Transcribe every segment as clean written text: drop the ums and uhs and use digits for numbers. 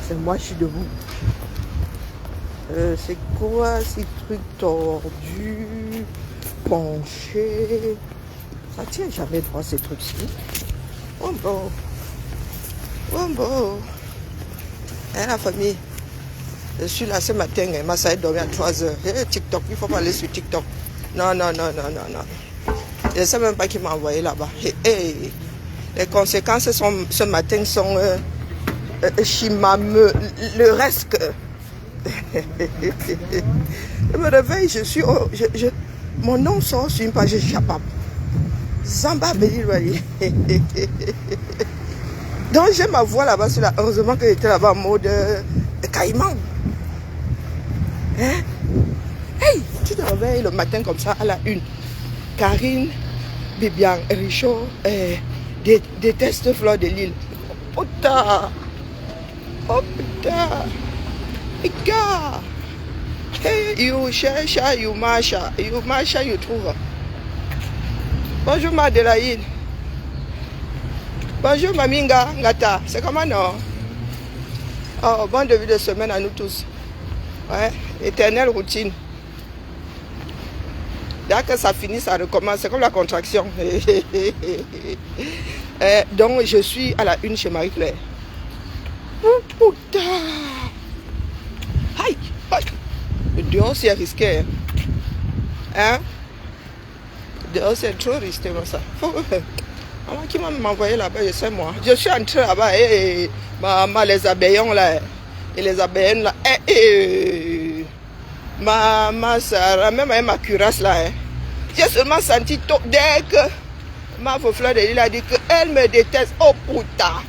C'est moi, je suis debout. C'est quoi ces trucs tordus, penchés? Ça tient jamais droit ces trucs-ci. Oh bon. Oh bon. Hein, la famille? Je suis là ce matin, ma soeur est dormie à 3 heures. TikTok, il faut pas aller sur TikTok. Non. Je ne sais même pas qui m'a envoyé là-bas. Les conséquences ce matin sont chimameux. Le reste que... Je me réveille, je suis... mon nom sort sur une page Chapap. Zamba Belilwali. Donc j'ai ma voix là-bas sur la... Heureusement que j'étais là-bas en mode caïman. Hein? Hey, tu te réveilles le matin comme ça à la une. Karine, Bibian, Richaud, déteste Fleur de Lille. Oh putain! Oh putain! Gars! Hey, you cherche, you marche, you trouve. Bonjour Madelaïde. Bonjour Maminga, Ngata. C'est comment non? Oh, bon début de semaine à nous tous. Ouais, éternelle routine. Dès que ça finit, ça recommence. C'est comme la contraction. Donc, je suis à la une chez Marie-Claire. Oh putain! Aïe! Le dehors, c'est risqué. Hein? Dehors, c'est trop risqué, moi, ça. Maman qui m'a envoyé là-bas, je sais moi. Je suis entrée là-bas et les abeillons là. Et les abeilles là. Ma soeur, même avec ma cuirasse là. J'ai seulement senti dès que ma Fleur de Lille a dit qu'elle me déteste. Oh putain!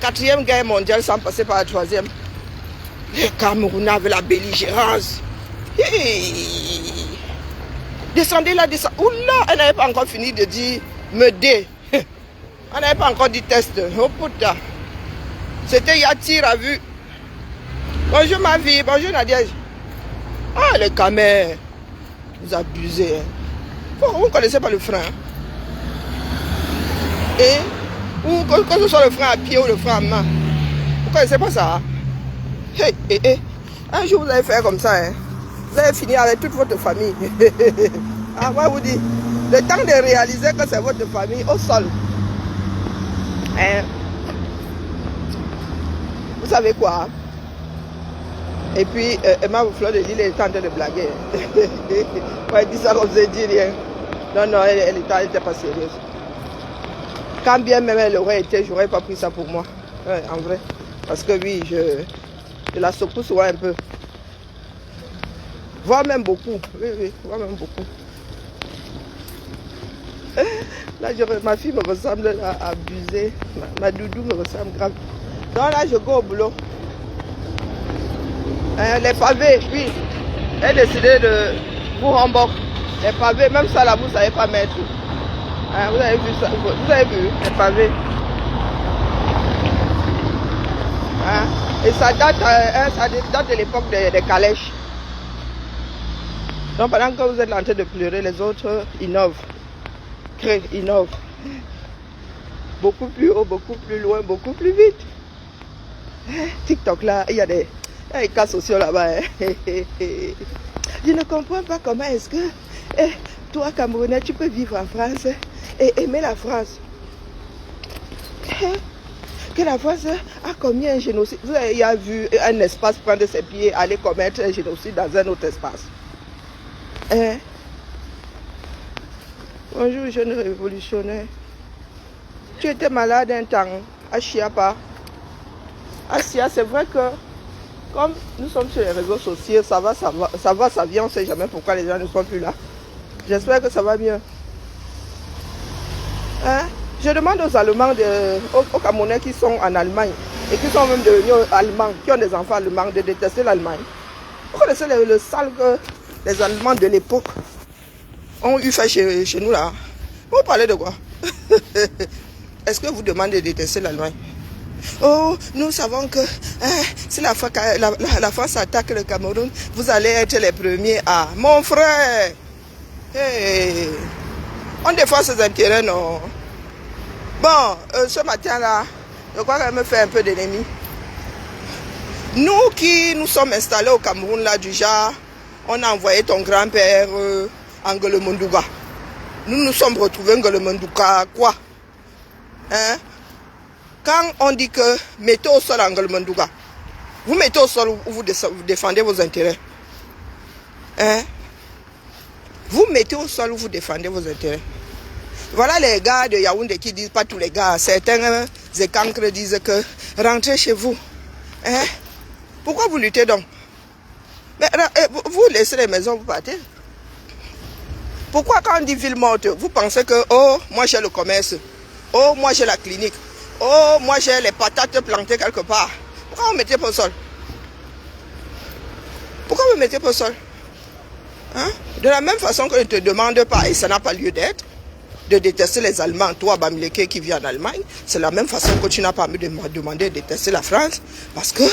4e guerre mondiale sans passer par la 3e. Les Camerounais avaient la belligérance. Descendez là, descendez. Oula, elle n'avait pas encore fini de dire me dé. Elle n'avait pas encore dit test. Oh putain. C'était Yatir à vue. Bonjour ma vie, bonjour Nadia. Ah, les camés. Vous abusez. Hein. Vous ne connaissez pas le frein. Hein? Et ou que ce soit le frein à pied ou le frein à main. Vous ne connaissez pas ça? Hein? Un jour vous allez faire comme ça. Hein? Vous allez finir avec toute votre famille. Ah, moi vous dis, le temps de réaliser que c'est votre famille au sol. Hein? Vous savez quoi? Et puis, Emma Fleur de Lille est en train de blaguer. Moi, elle dit ça comme ça, dit rien. Non, elle n'était pas sérieuse. Quand bien même elle aurait été, j'aurais pas pris ça pour moi. Ouais, en vrai. Parce que oui, je la secoue souvent un peu. Voire même beaucoup. Oui, voire même beaucoup. Là, ma fille me ressemble là, abusée. Ma doudou me ressemble grave. Donc là, je go au boulot. Les pavés, oui. Elle a décidé de vous rembourser. Les pavés, même ça là, vous ne savez pas mettre. Hein, vous avez vu ça? Vous avez vu les pavés? Hein? Et ça date de l'époque des calèches. Donc pendant que vous êtes en train de pleurer, les autres innovent. Créent, innovent. Beaucoup plus haut, beaucoup plus loin, beaucoup plus vite. TikTok là, il y a des cas sociaux là-bas. Hein. Je ne comprends pas comment est-ce que toi, Camerounais, tu peux vivre en France et aimer la France. Que la France a commis un génocide. Vous avez vu un espace prendre ses pieds, aller commettre un génocide dans un autre espace. Bonjour, jeune révolutionnaire. Tu étais malade un temps à Chiapa. À Sia, c'est vrai que comme nous sommes sur les réseaux sociaux, ça va, on ne sait jamais pourquoi les gens ne sont plus là. J'espère que ça va mieux. Hein? Je demande aux Allemands, aux Camerounais qui sont en Allemagne et qui sont même devenus Allemands, qui ont des enfants allemands, de détester l'Allemagne. Vous connaissez le sale que les Allemands de l'époque ont eu fait chez nous là? Vous parlez de quoi? Est-ce que vous demandez de détester l'Allemagne? Oh, nous savons que si la France attaque le Cameroun, vous allez être les premiers à... Mon frère! Hey. On défend ses intérêts, non? Bon, ce matin-là, Je crois qu'elle me fait un peu d'ennemis. Nous qui nous sommes installés au Cameroun, là, du genre, on a envoyé ton grand-père en Ngolomondouga. Nous nous sommes retrouvés en Ngolomondouga, quoi? Hein? Quand on dit que mettez au sol en Ngolomondouga, vous mettez au sol où vous défendez vos intérêts. Hein? Vous mettez au sol où vous défendez vos intérêts. Voilà les gars de Yaoundé qui disent, pas tous les gars, certains écancres disent que rentrez chez vous. Hein? Pourquoi vous luttez donc? Mais vous laissez les maisons, vous partez. Pourquoi quand on dit ville morte, vous pensez que, oh, moi j'ai le commerce, oh, moi j'ai la clinique, oh, moi j'ai les patates plantées quelque part. Pourquoi vous mettez pas au sol? Pourquoi vous mettez pas au sol? Hein? De la même façon que je ne te demande pas, et ça n'a pas lieu d'être, de détester les Allemands, toi, Bamileke qui vit en Allemagne, c'est la même façon que tu n'as pas à me demander de détester la France, parce que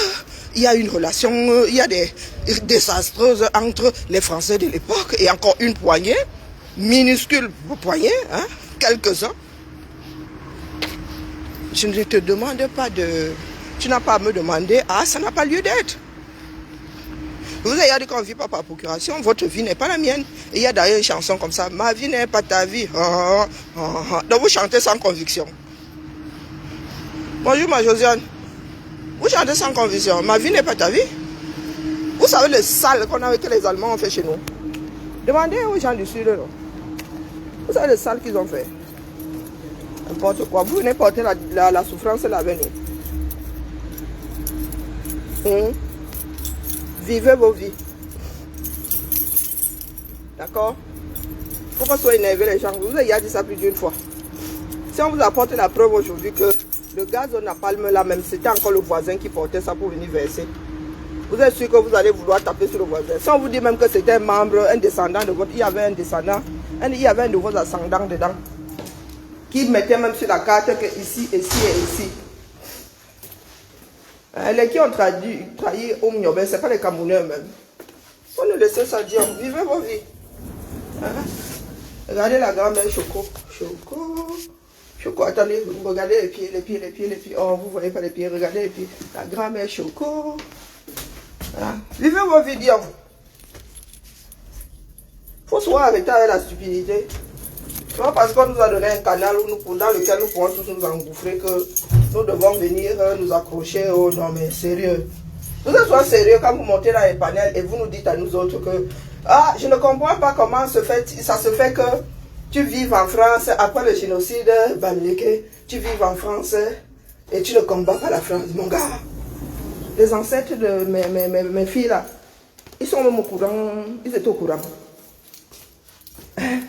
il y a une relation, il y a des désastreuses entre les Français de l'époque et encore une poignée, minuscule poignée, hein, quelques-uns. Je ne te demande pas de... Tu n'as pas à me demander, ah, ça n'a pas lieu d'être. Vous avez dit qu'on ne vit pas par procuration, votre vie n'est pas la mienne. Et il y a d'ailleurs une chanson comme ça, ma vie n'est pas ta vie. Donc vous chantez sans conviction. Bonjour ma Josiane. Vous chantez sans conviction, ma vie n'est pas ta vie. Vous savez le sale que les Allemands ont fait chez nous. Demandez aux gens du Sud. Là. Vous savez le sale qu'ils ont fait. N'importe quoi. Vous venez porter la souffrance là avec nous. Vivez vos vies. D'accord? Il ne faut pas soit énerver les gens. Vous avez dit ça plus d'une fois. Si on vous apporte la preuve aujourd'hui que le gaz au napalm là même, c'était encore le voisin qui portait ça pour venir verser. Vous êtes sûr que vous allez vouloir taper sur le voisin. Si on vous dit même que c'était un membre, un descendant de votre... Il y avait un descendant, il y avait un de vos ascendants dedans. Qui mettait même sur la carte que ici, ici et ici. Les qui ont trahi au Mnioben, ce n'est pas les Camerounais eux-mêmes. Il faut nous laisser ça dire. Vivez vos vies. Hein? Regardez la grand-mère Choco. Choco, attendez, regardez les pieds. Oh, vous ne voyez pas les pieds, regardez les pieds. La grand-mère Choco. Hein? Vivez vos vies, dire. Il faut soit arrêter avec la stupidité. Ce n'est pas parce qu'on nous a donné un canal dans lequel nous pouvons tous nous engouffrer que nous devons venir nous accrocher au non mais sérieux. Vous êtes soit sérieux quand vous montez dans les panels et vous nous dites à nous autres que ah, je ne comprends pas comment ça se fait que tu vives en France après le génocide Bamileke, tu vives en France et tu ne combats pas la France. Mon gars, les ancêtres de mes filles là, ils sont même au courant, ils étaient au courant.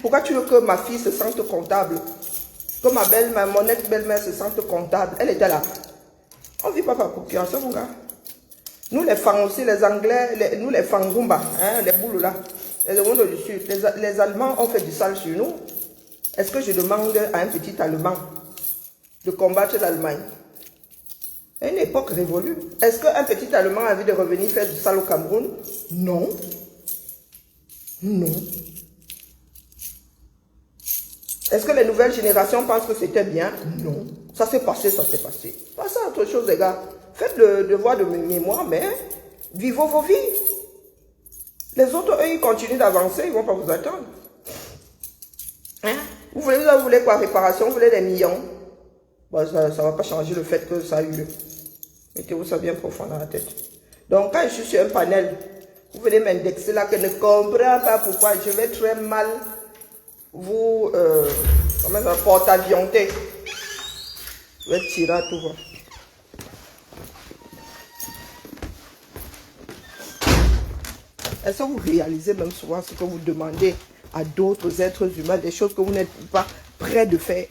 Pourquoi tu veux que ma fille se sente comptable? Que ma belle-mère, mon ex-belle-mère se sente comptable? Elle était là. On ne vit pas par procuration, mon gars. Nous, les Fang aussi, les Anglais, nous, les Fangumba, hein, les boulous là, les Rwandais du Sud, les Allemands ont fait du sale sur nous. Est-ce que je demande à un petit Allemand de combattre l'Allemagne? À une époque révolue. Est-ce qu'un petit Allemand a envie de revenir faire du sale au Cameroun? Non. Non. Est-ce que les nouvelles générations pensent que c'était bien? Non. Ça s'est passé, ça s'est passé. Passez à autre chose, les gars. Faites le devoir de mémoire, mais vivez vos vies. Les autres, eux, ils continuent d'avancer, ils ne vont pas vous attendre. Hein? Vous voulez quoi? Réparation? Vous voulez des millions? Bon, ça ne va pas changer le fait que ça a eu lieu. Mettez-vous ça bien profond dans la tête. Donc, quand je suis sur un panel, vous venez m'indexer là, que je ne comprends pas pourquoi je vais très mal vous comment ça porte-avions-té. Je vais tirer à tout va. Est-ce que vous réalisez même souvent ce que vous demandez à d'autres êtres humains, des choses que vous n'êtes pas prêt de faire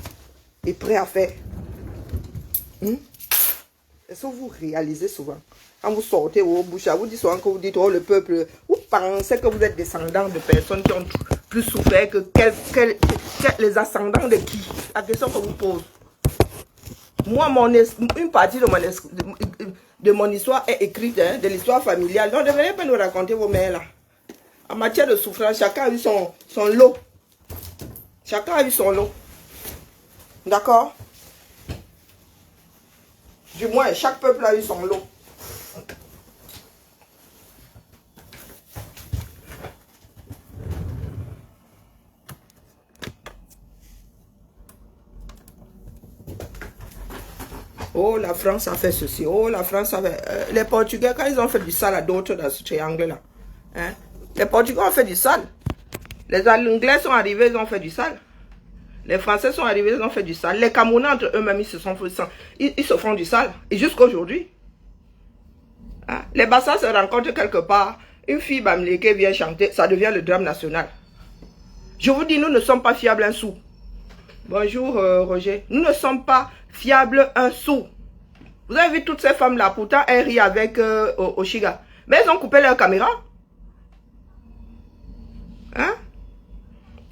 et prêt à faire? Est-ce que vous réalisez souvent? Quand vous sortez au bouche, vous dites souvent que vous dites, oh le peuple, vous pensez que vous êtes descendant de personnes qui ont plus souffert que les ascendants de qui? La question que vous posez. Moi, une partie de mon histoire est écrite, hein, de l'histoire familiale. Donc, ne venez pas nous raconter vos mères là. En matière de souffrance, chacun a eu son lot. Chacun a eu son lot. D'accord? Du moins, chaque peuple a eu son lot. Oh, la France a fait ceci. Oh, la France a fait... les Portugais, quand ils ont fait du sale à d'autres dans ce triangle-là, hein, les Portugais ont fait du sale. Les Anglais sont arrivés, ils ont fait du sale. Les Français sont arrivés, ils ont fait du sale. Les Camerounais, entre eux-mêmes, ils se font du sale. Et jusqu'à aujourd'hui. Hein? Les Bassas se rencontrent quelque part. Une fille Bamileke vient chanter. Ça devient le drame national. Je vous dis, nous ne sommes pas fiables un sou. Bonjour Roger. Nous ne sommes pas fiables un sou. Vous avez vu toutes ces femmes-là. Pourtant, elles rient avec Oshiga. Mais elles ont coupé leur caméra. Hein?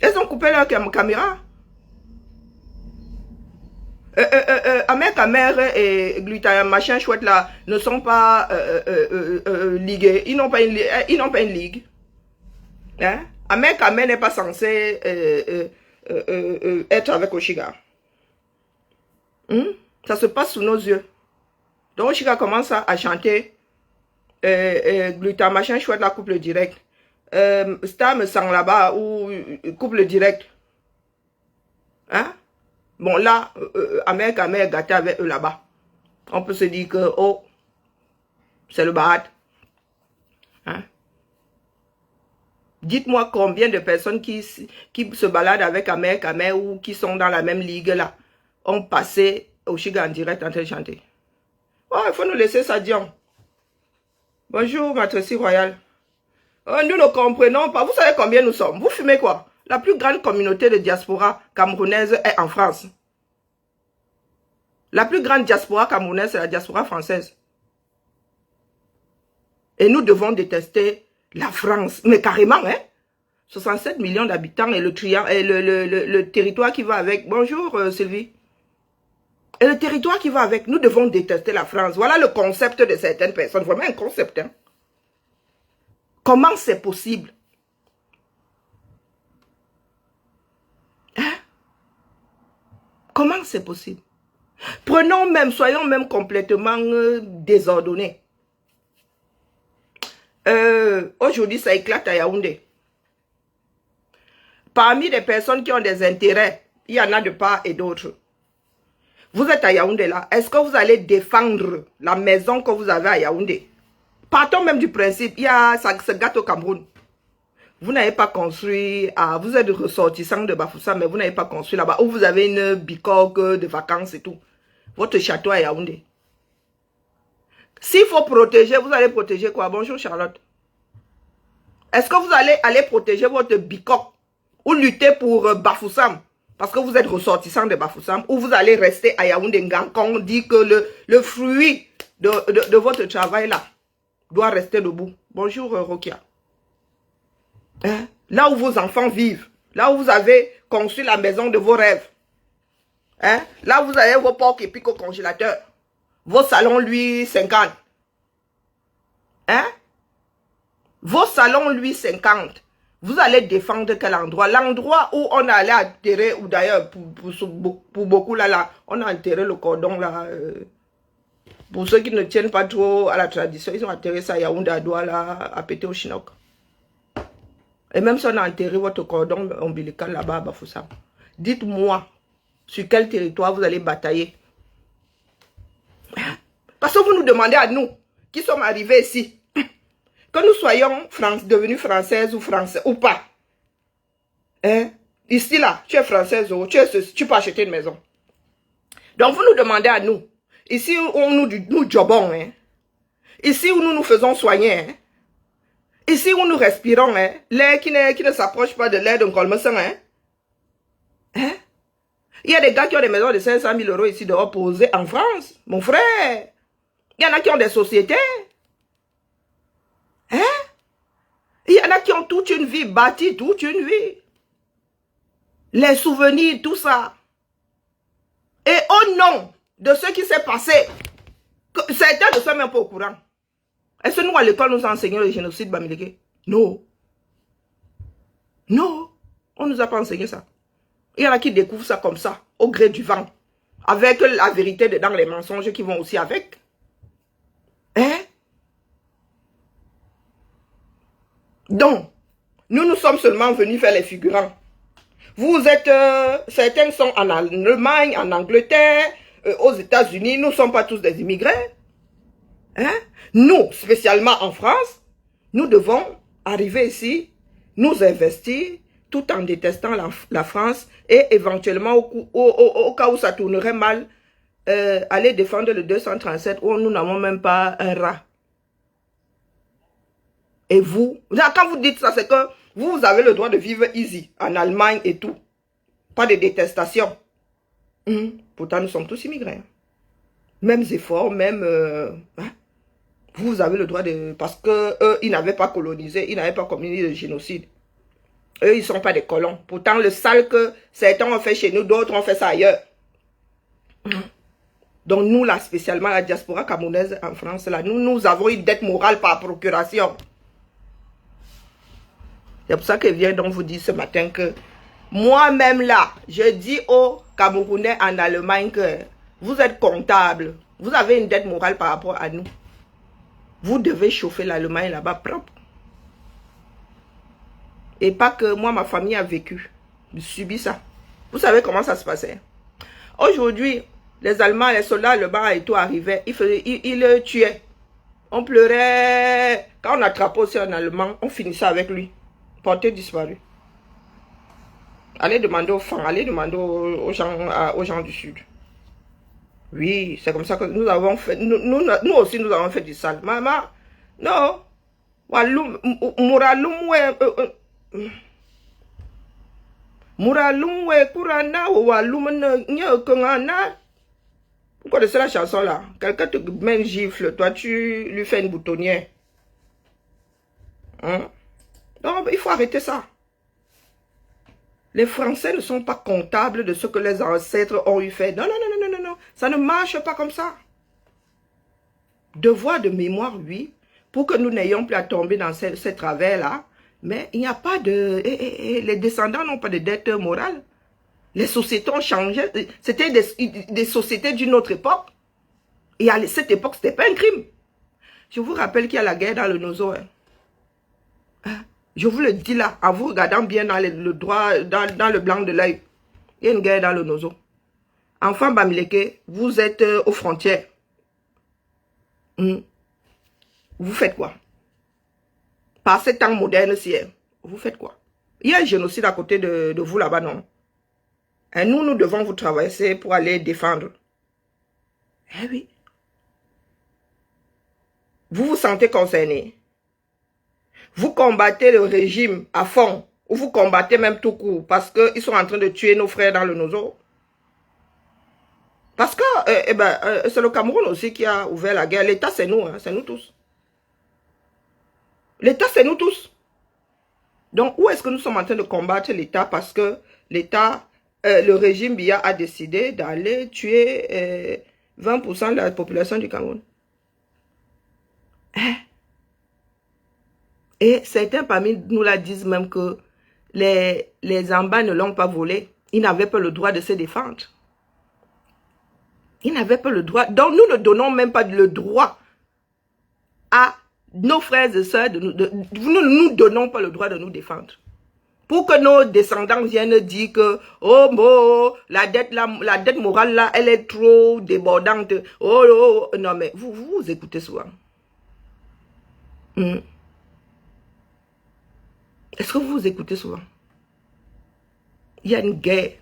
Elles ont coupé leur caméra. Amer et Gluta, machin chouette là, ne sont pas ligués. Ils n'ont pas une ligue. Hein? Amer n'est pas censé être avec Oshiga. Ça se passe sous nos yeux. Donc Oshiga commence à chanter. Gluta, machin chouette là, couple direct. Star me sang là-bas ou couple direct. Hein? Bon, là, Amer gâté avec eux là-bas. On peut se dire que, oh, c'est le bad. Hein? Dites-moi combien de personnes qui se baladent avec Amer ou qui sont dans la même ligue là, ont passé Oshiga en direct en train de chanter. Oh, il faut nous laisser ça, Dion. Bonjour, Maîtresse Royale. Oh, nous ne comprenons pas. Vous savez combien nous sommes? Vous fumez quoi? La plus grande communauté de diaspora camerounaise est en France. La plus grande diaspora camerounaise, c'est la diaspora française. Et nous devons détester la France. Mais carrément, hein? 67 millions d'habitants et le territoire qui va avec. Bonjour, Sylvie. Et le territoire qui va avec, nous devons détester la France. Voilà le concept de certaines personnes. Vraiment un concept, hein? Comment c'est possible? Hein? Comment c'est possible? Prenons même, soyons même complètement désordonnés. Aujourd'hui, ça éclate à Yaoundé. Parmi les personnes qui ont des intérêts, il y en a de part et d'autre. Vous êtes à Yaoundé là. Est-ce que vous allez défendre la maison que vous avez à Yaoundé? Partons même du principe, il y a ça se gâte au Cameroun. Vous n'avez pas construit, vous êtes ressortissant de Bafoussam, mais vous n'avez pas construit là-bas, où vous avez une bicoque de vacances et tout. Votre château à Yaoundé. S'il faut protéger, vous allez protéger quoi? Bonjour Charlotte. Est-ce que vous allez protéger votre bicoque ou lutter pour Bafoussam? Parce que vous êtes ressortissant de Bafoussam, ou vous allez rester à Yaoundé quand on dit que le fruit de votre travail là doit rester debout. Bonjour Rokia. Hein? Là où vos enfants vivent, là où vous avez construit la maison de vos rêves, hein? Là où vous avez vos porcs et piques au congélateur, vos salons Louis 50, hein? Vos salons Louis 50, vous allez défendre quel endroit? L'endroit où on allait enterrer, ou d'ailleurs pour beaucoup là, on a enterré le cordon là. Pour ceux qui ne tiennent pas trop à la tradition, ils ont enterré ça à Yaoundé, à Douala, à Pété au Chinook. Et même si on a enterré votre cordon ombilical là-bas à Bafoussam, dites-moi sur quel territoire vous allez batailler. Parce que vous nous demandez à nous, qui sommes arrivés ici, que nous soyons devenus françaises ou français ou pas. Hein? Ici là, tu es française ou tu peux acheter une maison. Donc vous nous demandez à nous, ici où nous jobons, hein? Ici où nous nous faisons soigner, hein? Ici où nous respirons, hein? L'air qui ne s'approche pas de l'air d'un colmeçon, hein? Hein? Il y a des gars qui ont des maisons de 500 000 € ici dehors posées en France, mon frère. Il y en a qui ont des sociétés. Hein? Il y en a qui ont toute une vie, bâtie toute une vie. Les souvenirs, tout ça. Et au nom de ce qui s'est passé, certains ne sont même pas au courant. Est-ce que nous, à l'école, nous enseignons le génocide Bamileke? Non. Non. On ne nous a pas enseigné ça. Il y en a qui découvrent ça comme ça, au gré du vent. Avec la vérité dedans, les mensonges qui vont aussi avec. Hein? Donc, nous sommes seulement venus faire les figurants. Vous êtes, certains sont en Allemagne, en Angleterre, aux États-Unis. Nous ne sommes pas tous des immigrés. Hein? Nous, spécialement en France, nous devons arriver ici, nous investir, tout en détestant la France et éventuellement, au cas où ça tournerait mal, aller défendre le 237 où nous n'avons même pas un rat. Et vous, quand vous dites ça, c'est que vous avez le droit de vivre easy en Allemagne et tout. Pas de détestation. Pourtant, nous sommes tous immigrés. Mêmes efforts, même... hein? Vous avez le droit de... Parce que eux, ils n'avaient pas colonisé, ils n'avaient pas commis le génocide. Eux, ils ne sont pas des colons. Pourtant, le sale que certains ont fait chez nous, d'autres ont fait ça ailleurs. Donc, nous, là, spécialement la diaspora camerounaise en France, là, nous avons une dette morale par procuration. C'est pour ça que je viens donc vous dire ce matin que moi-même là, je dis aux Camerounais en Allemagne que vous êtes comptables. Vous avez une dette morale par rapport à nous. Vous devez chauffer l'Allemagne là-bas propre. Et pas que moi, ma famille a vécu. J'ai subi ça. Vous savez comment ça se passait. Aujourd'hui, les Allemands, les soldats allemands et tout arrivaient. Ils le tuaient. On pleurait. Quand on attrapait aussi un Allemand, on finissait avec lui. Porté disparu. Allez demander aux femmes, allez demander aux gens du Sud. Oui, c'est comme ça que nous avons fait. Nous aussi, nous avons fait du sale. Maman, non. Vous connaissez la chanson là? Quelqu'un te met une gifle, toi tu lui fais une boutonnière. Hein? Non, il faut arrêter ça. Les Français ne sont pas comptables de ce que les ancêtres ont eu fait. Non, non, non, non, non, non. Ça ne marche pas comme ça. Devoir de mémoire, oui, pour que nous n'ayons plus à tomber dans ces travers-là. Mais il n'y a pas de... les descendants n'ont pas de dette morale. Les sociétés ont changé. C'était des sociétés d'une autre époque. Et à cette époque, ce n'était pas un crime. Je vous rappelle qu'il y a la guerre dans le Nozo. Hein? Je vous le dis là, en vous regardant bien dans le droit, dans le blanc de l'œil. Il y a une guerre dans le Nozo. Enfant Bamileke, vous êtes aux frontières. Vous faites quoi? Par ces temps modernes-ci, vous faites quoi? Il y a un génocide à côté de vous là-bas, non? Et nous devons vous traverser pour aller défendre. Eh oui. Vous vous sentez concerné. Vous combattez le régime à fond, ou vous combattez même tout court, parce qu'ils sont en train de tuer nos frères dans le Nozo. Parce que c'est le Cameroun aussi qui a ouvert la guerre. L'État, c'est nous, hein, c'est nous tous. L'État, c'est nous tous. Donc, où est-ce que nous sommes en train de combattre l'État? Parce que l'État, le régime Biya a décidé d'aller tuer 20% de la population du Cameroun. Hein? Et certains parmi nous la disent même que les Amba ne l'ont pas volé. Ils n'avaient pas le droit de se défendre. Ils n'avaient pas le droit. Donc nous ne donnons même pas le droit à nos frères et sœurs. Nous ne nous donnons pas le droit de nous défendre. Pour que nos descendants viennent dire que oh, la dette morale là, elle est trop débordante. Oh, non mais vous écoutez souvent. Est-ce que vous écoutez souvent? Il y a une guerre.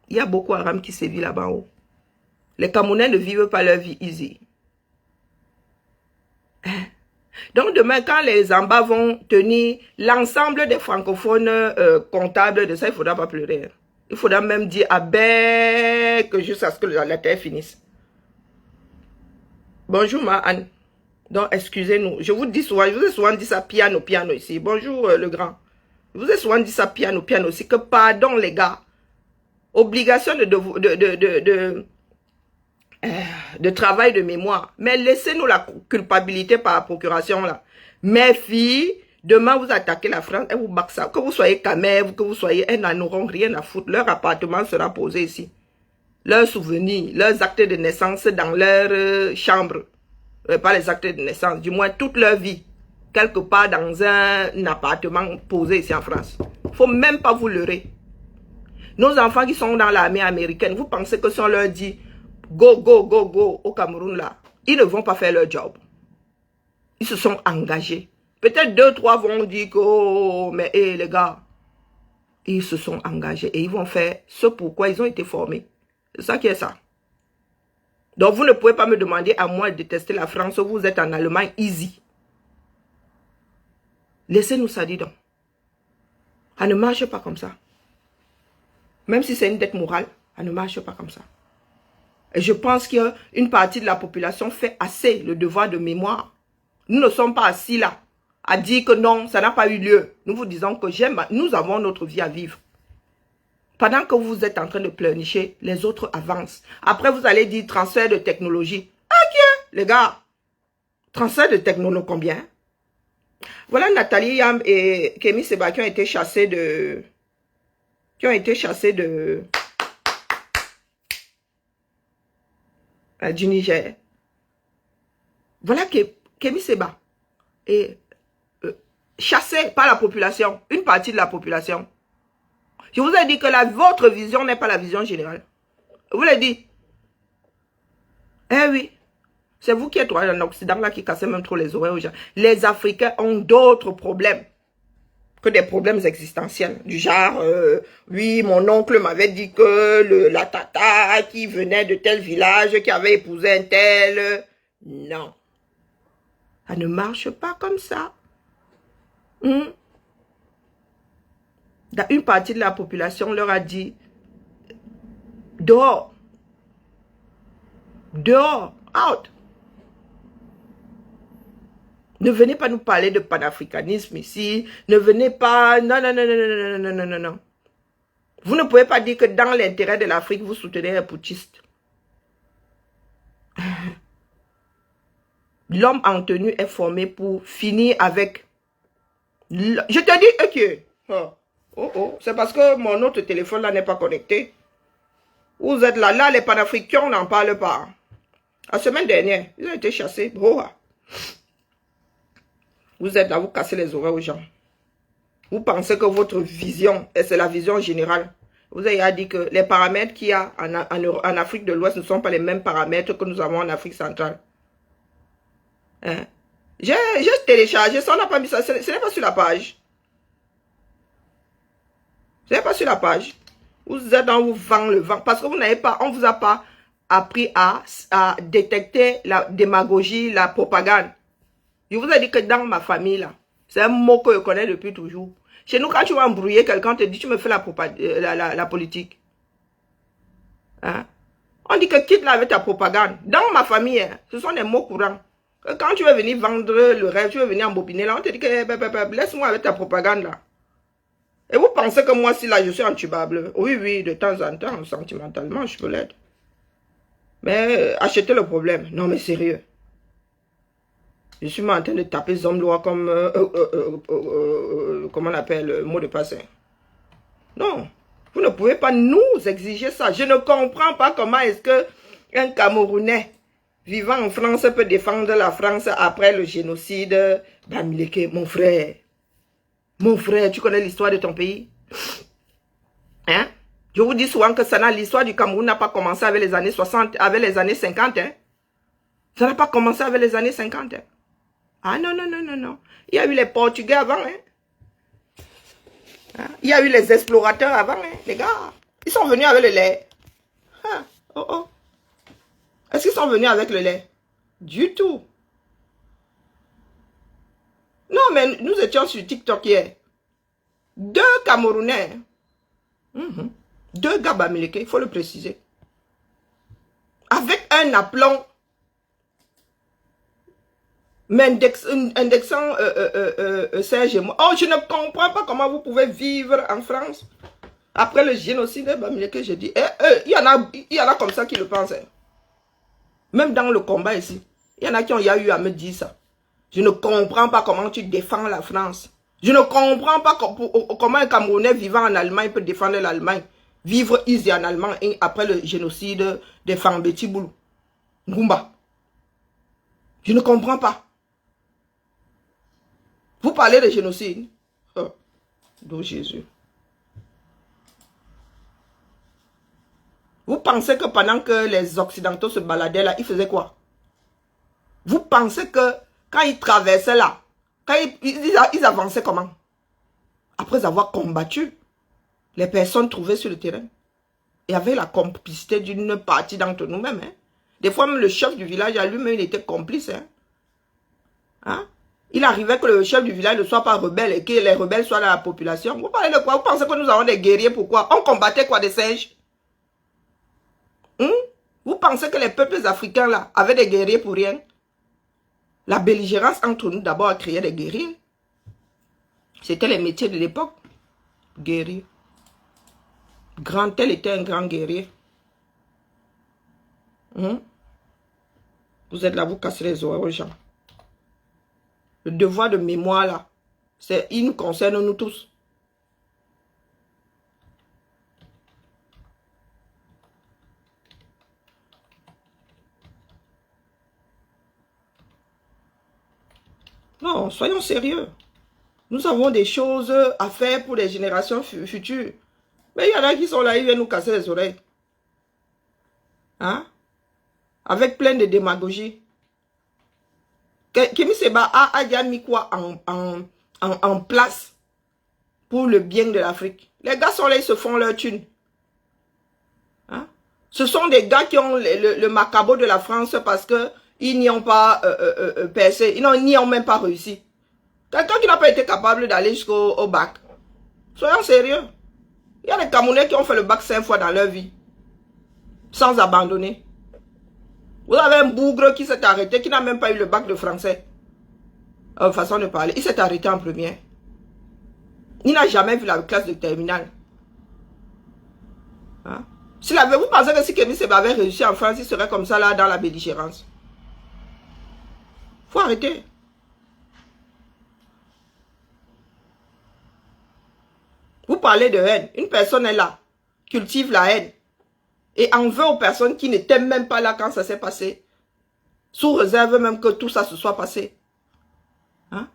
Il y a beaucoup Haram qui sévit là-bas haut. Les Camerounais ne vivent pas leur vie easy. Donc demain, quand les Zambas vont tenir l'ensemble des francophones comptables de ça, il ne faudra pas pleurer. Il faudra même dire avec jusqu'à ce que la terre finisse. Bonjour ma Anne. Donc excusez-nous. Je vous dis souvent, je vous ai souvent dit ça piano ici. Bonjour le grand. Je vous ai souvent dit ça piano aussi. Que pardon les gars. Obligation de travail de mémoire. Mais laissez-nous la culpabilité par procuration là. Mes filles, demain vous attaquez la France et vous bac ça. Que vous soyez Camer, que vous soyez, elles n'en auront rien à foutre. Leur appartement sera posé ici. leurs souvenirs, leurs actes de naissance dans leur chambre. Pas les actes de naissance, du moins toute leur vie. Quelque part dans un appartement posé ici en France. Il ne faut même pas vous leurrer. Nos enfants qui sont dans l'armée américaine, vous pensez que si on leur dit go, go, go, go au Cameroun là, ils ne vont pas faire leur job. Ils se sont engagés. Peut-être 2, 3 vont dire que oh, mais hey, les gars, ils se sont engagés et ils vont faire ce pourquoi ils ont été formés. C'est ça qui est ça. Donc vous ne pouvez pas me demander à moi de détester la France, vous êtes en Allemagne, easy. Laissez-nous ça, dis donc. Ça ne marche pas comme ça. Même si c'est une dette morale, ça ne marche pas comme ça. Et je pense qu'une partie de la population fait assez le devoir de mémoire. Nous ne sommes pas assis là à dire que non, ça n'a pas eu lieu. Nous vous disons que nous avons notre vie à vivre. Pendant que vous êtes en train de pleurnicher, les autres avancent. Après, vous allez dire transfert de technologie. Ok, les gars. Transfert de technologie, combien? Voilà Nathalie Yam et Kémy Séba qui ont été chassés de... du Niger. Voilà que Kémy Séba est chassé par la population, une partie de la population. Je vous ai dit que votre vision n'est pas la vision générale. Je vous l'ai dit. Eh oui. C'est vous qui êtes en Occident là qui cassez même trop les oreilles aux gens. Les Africains ont d'autres problèmes que des problèmes existentiels. Du genre, oui, mon oncle m'avait dit que la tata qui venait de tel village, qui avait épousé un tel... Non. Ça ne marche pas comme ça. Une partie de la population leur a dit, dehors. Dehors. Out. Ne venez pas nous parler de panafricanisme ici. Ne venez pas... Non, non, non, non, non, non, non, non, non. Vous ne pouvez pas dire que dans l'intérêt de l'Afrique, vous soutenez les putschistes. L'homme en tenue est formé pour finir avec... Je te dis, ok. Oh, c'est parce que mon autre téléphone là n'est pas connecté. Vous êtes là, les panafricains, on n'en parle pas. La semaine dernière, ils ont été chassés. Oh. Vous êtes là, vous cassez les oreilles aux gens. Vous pensez que votre vision, et c'est la vision générale, vous avez dit que les paramètres qu'il y a en Afrique de l'Ouest ne sont pas les mêmes paramètres que nous avons en Afrique centrale. Hein? J'ai téléchargé, ça on n'a pas mis ça, ce n'est pas sur la page. Ce n'est pas sur la page. Vous êtes dans vous vend le vent, parce que vous n'avez pas, on ne vous a pas appris à détecter la démagogie, la propagande. Je vous ai dit que dans ma famille, là, c'est un mot que je connais depuis toujours. Chez nous, quand tu vas embrouiller quelqu'un, on te dit, tu me fais la politique. Hein? On dit que quitte-la avec ta propagande. Dans ma famille, hein, ce sont des mots courants. Quand tu veux venir vendre le rêve, tu veux venir embobiner, là, on te dit que laisse-moi avec ta propagande, là. Et vous pensez que moi, si là, je suis intubable? Oui, de temps en temps, sentimentalement, je peux l'être. Mais achetez le problème. Non, mais sérieux. Je suis en train de taper Zomlois comme, comment on appelle, le mot de passe. Non, vous ne pouvez pas nous exiger ça. Je ne comprends pas comment est-ce qu'un Camerounais vivant en France peut défendre la France après le génocide. Bamileke, mon frère, tu connais l'histoire de ton pays? Hein? Je vous dis souvent que l'histoire du Cameroun n'a pas commencé avec les années 60, avec les années 50. Hein? Ça n'a pas commencé avec les années 50. Hein? Ah non. Il y a eu les Portugais avant. Hein? Il y a eu les explorateurs avant. Hein? Les gars, ils sont venus avec le lait. Ah, oh. Est-ce qu'ils sont venus avec le lait? Du tout. Non, mais nous étions sur TikTok hier. 2 Camerounais. 2 gars bamileke, il faut le préciser. Avec un aplomb. Mais indexant Serge et moi. Oh, je ne comprends pas comment vous pouvez vivre en France. Après le génocide, que je dis, il y en a comme ça qui le pensent. Même dans le combat ici. Il y en a qui ont eu à me dire ça. Je ne comprends pas comment tu défends la France. Je ne comprends pas comment un Camerounais vivant en Allemagne peut défendre l'Allemagne. vivre easy en allemand et après le génocide des Fambeti Boulou. Ngumba. Je ne comprends pas. Vous parlez de génocide. Oh, d'où Jésus. Vous pensez que pendant que les Occidentaux se baladaient là, ils faisaient quoi? Vous pensez que quand ils traversaient là, quand ils avançaient comment? Après avoir combattu les personnes trouvées sur le terrain. Et avec la complicité d'une partie d'entre nous-mêmes. Hein. Des fois, même le chef du village, à lui-même, il était complice. Hein. Hein? Il arrivait que le chef du village ne soit pas rebelle et que les rebelles soient dans la population. Vous parlez de quoi? Vous pensez que nous avons des guerriers? Pourquoi? On combattait quoi, des singes? Vous pensez que les peuples africains là avaient des guerriers pour rien? La belligérance entre nous d'abord a créé des guerriers. C'était les métiers de l'époque. Guerrier. Grand tel était un grand guerrier. Vous êtes là, vous cassez les oreilles aux gens. Le devoir de mémoire là, il nous concerne nous tous. Non, soyons sérieux. Nous avons des choses à faire pour les générations futures. Mais il y en a qui sont là, ils viennent nous casser les oreilles. Hein? Avec plein de démagogie. Kémy Séba a déjà mis quoi en place pour le bien de l'Afrique. Les gars sont là, ils se font leur thune. Hein? Ce sont des gars qui ont le macabre de la France parce qu'ils n'y ont pas percé. Ils n'y ont même pas réussi. Quelqu'un qui n'a pas été capable d'aller jusqu'au bac. Soyons sérieux. Il y a des Camerounais qui ont fait le bac 5 fois dans leur vie. Sans abandonner. Vous avez un bougre qui s'est arrêté, qui n'a même pas eu le bac de français. Façon de parler. Il s'est arrêté en première. Il n'a jamais vu la classe de terminale. Hein? Vous pensez que si Kémy Séba avait réussi en France, il serait comme ça là dans la belligérance? Faut arrêter. Vous parlez de haine. Une personne est là, cultive la haine. Et en veut aux personnes qui n'étaient même pas là quand ça s'est passé. Sous réserve même que tout ça se soit passé. Hein?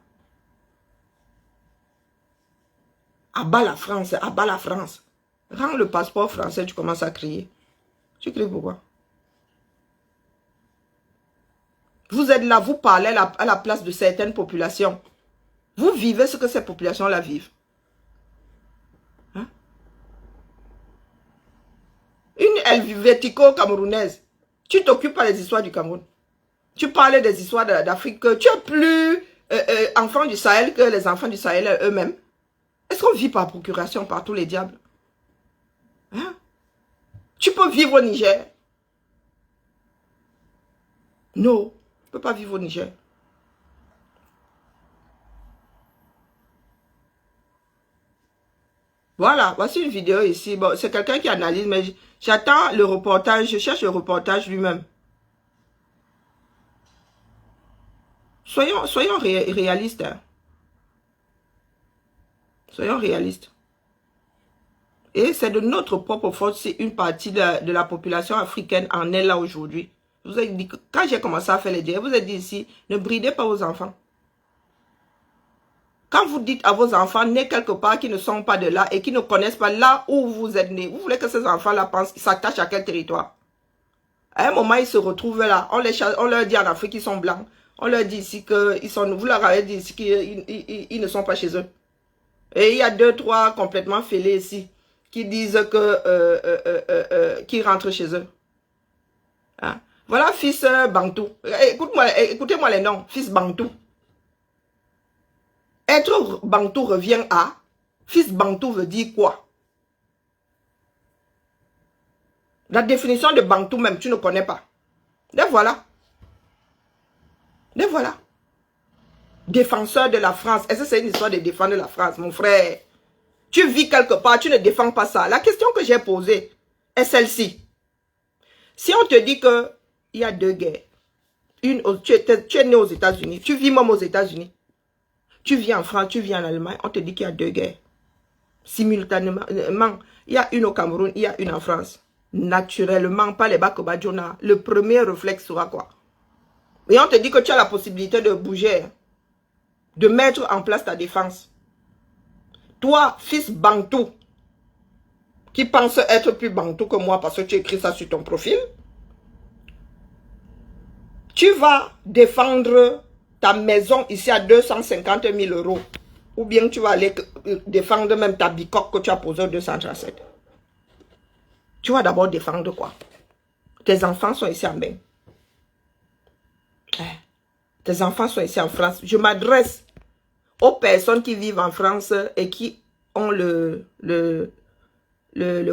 Abat la France, abat la France. Rends le passeport français, tu commences à crier. Tu cries pourquoi? Vous êtes là, vous parlez à la place de certaines populations. Vous vivez ce que ces populations-là vivent. Hein? Une helvético-camerounaise. Tu t'occupes pas des histoires du Cameroun. Tu parles des histoires d'Afrique. Tu es plus enfant du Sahel que les enfants du Sahel eux-mêmes. Est-ce qu'on vit par procuration par tous les diables? Hein? Tu peux vivre au Niger? Non, tu ne peux pas vivre au Niger. Voilà, voici une vidéo ici. Bon, c'est quelqu'un qui analyse, mais j'attends le reportage, je cherche le reportage lui-même. Soyons réalistes. Hein. Soyons réalistes. Et c'est de notre propre faute si une partie de la population africaine en est là aujourd'hui. Je vous ai dit que quand j'ai commencé à faire les dialogues, je vous ai dit ici, ne bridez pas vos enfants. Quand vous dites à vos enfants, nés quelque part, qui ne sont pas de là et qui ne connaissent pas là où vous êtes nés, vous voulez que ces enfants-là pensent qu'ils s'attachent à quel territoire? À un moment, ils se retrouvent là. On leur dit en Afrique qu'ils sont blancs. On leur dit ici qu'ils sont... Vous leur avez dit ici qu'ils ne sont pas chez eux. Et il y a 2, 3 complètement fêlés ici qui disent que qu'ils rentrent chez eux. Hein? Voilà, fils Bantou. Écoutez-moi les noms. Fils Bantou. Être Bantou revient à... Fils Bantou veut dire quoi? La définition de Bantou même, tu ne connais pas. Et voilà. Et voilà. Défenseur de la France. Est-ce que c'est une histoire de défendre la France, mon frère? Tu vis quelque part, tu ne défends pas ça. La question que j'ai posée est celle-ci. Si on te dit qu'il y a 2 guerres, tu es né aux États-Unis, tu vis même aux États-Unis, tu vis en France, tu vis en Allemagne, on te dit qu'il y a 2 guerres. simultanément. Il y a une au Cameroun, il y a une en France. Naturellement, pas les Bakobadjona. Le premier réflexe sera quoi? Et on te dit que tu as la possibilité de bouger, de mettre en place ta défense. Toi, fils Bantou, qui pense être plus Bantou que moi parce que tu écris ça sur ton profil, tu vas défendre ta maison ici à 250 000 €. Ou bien tu vas aller défendre même ta bicoque que tu as posée au 237. Tu vas d'abord défendre quoi? Tes enfants sont ici en bain. Tes enfants sont ici en France. Je m'adresse aux personnes qui vivent en France et qui ont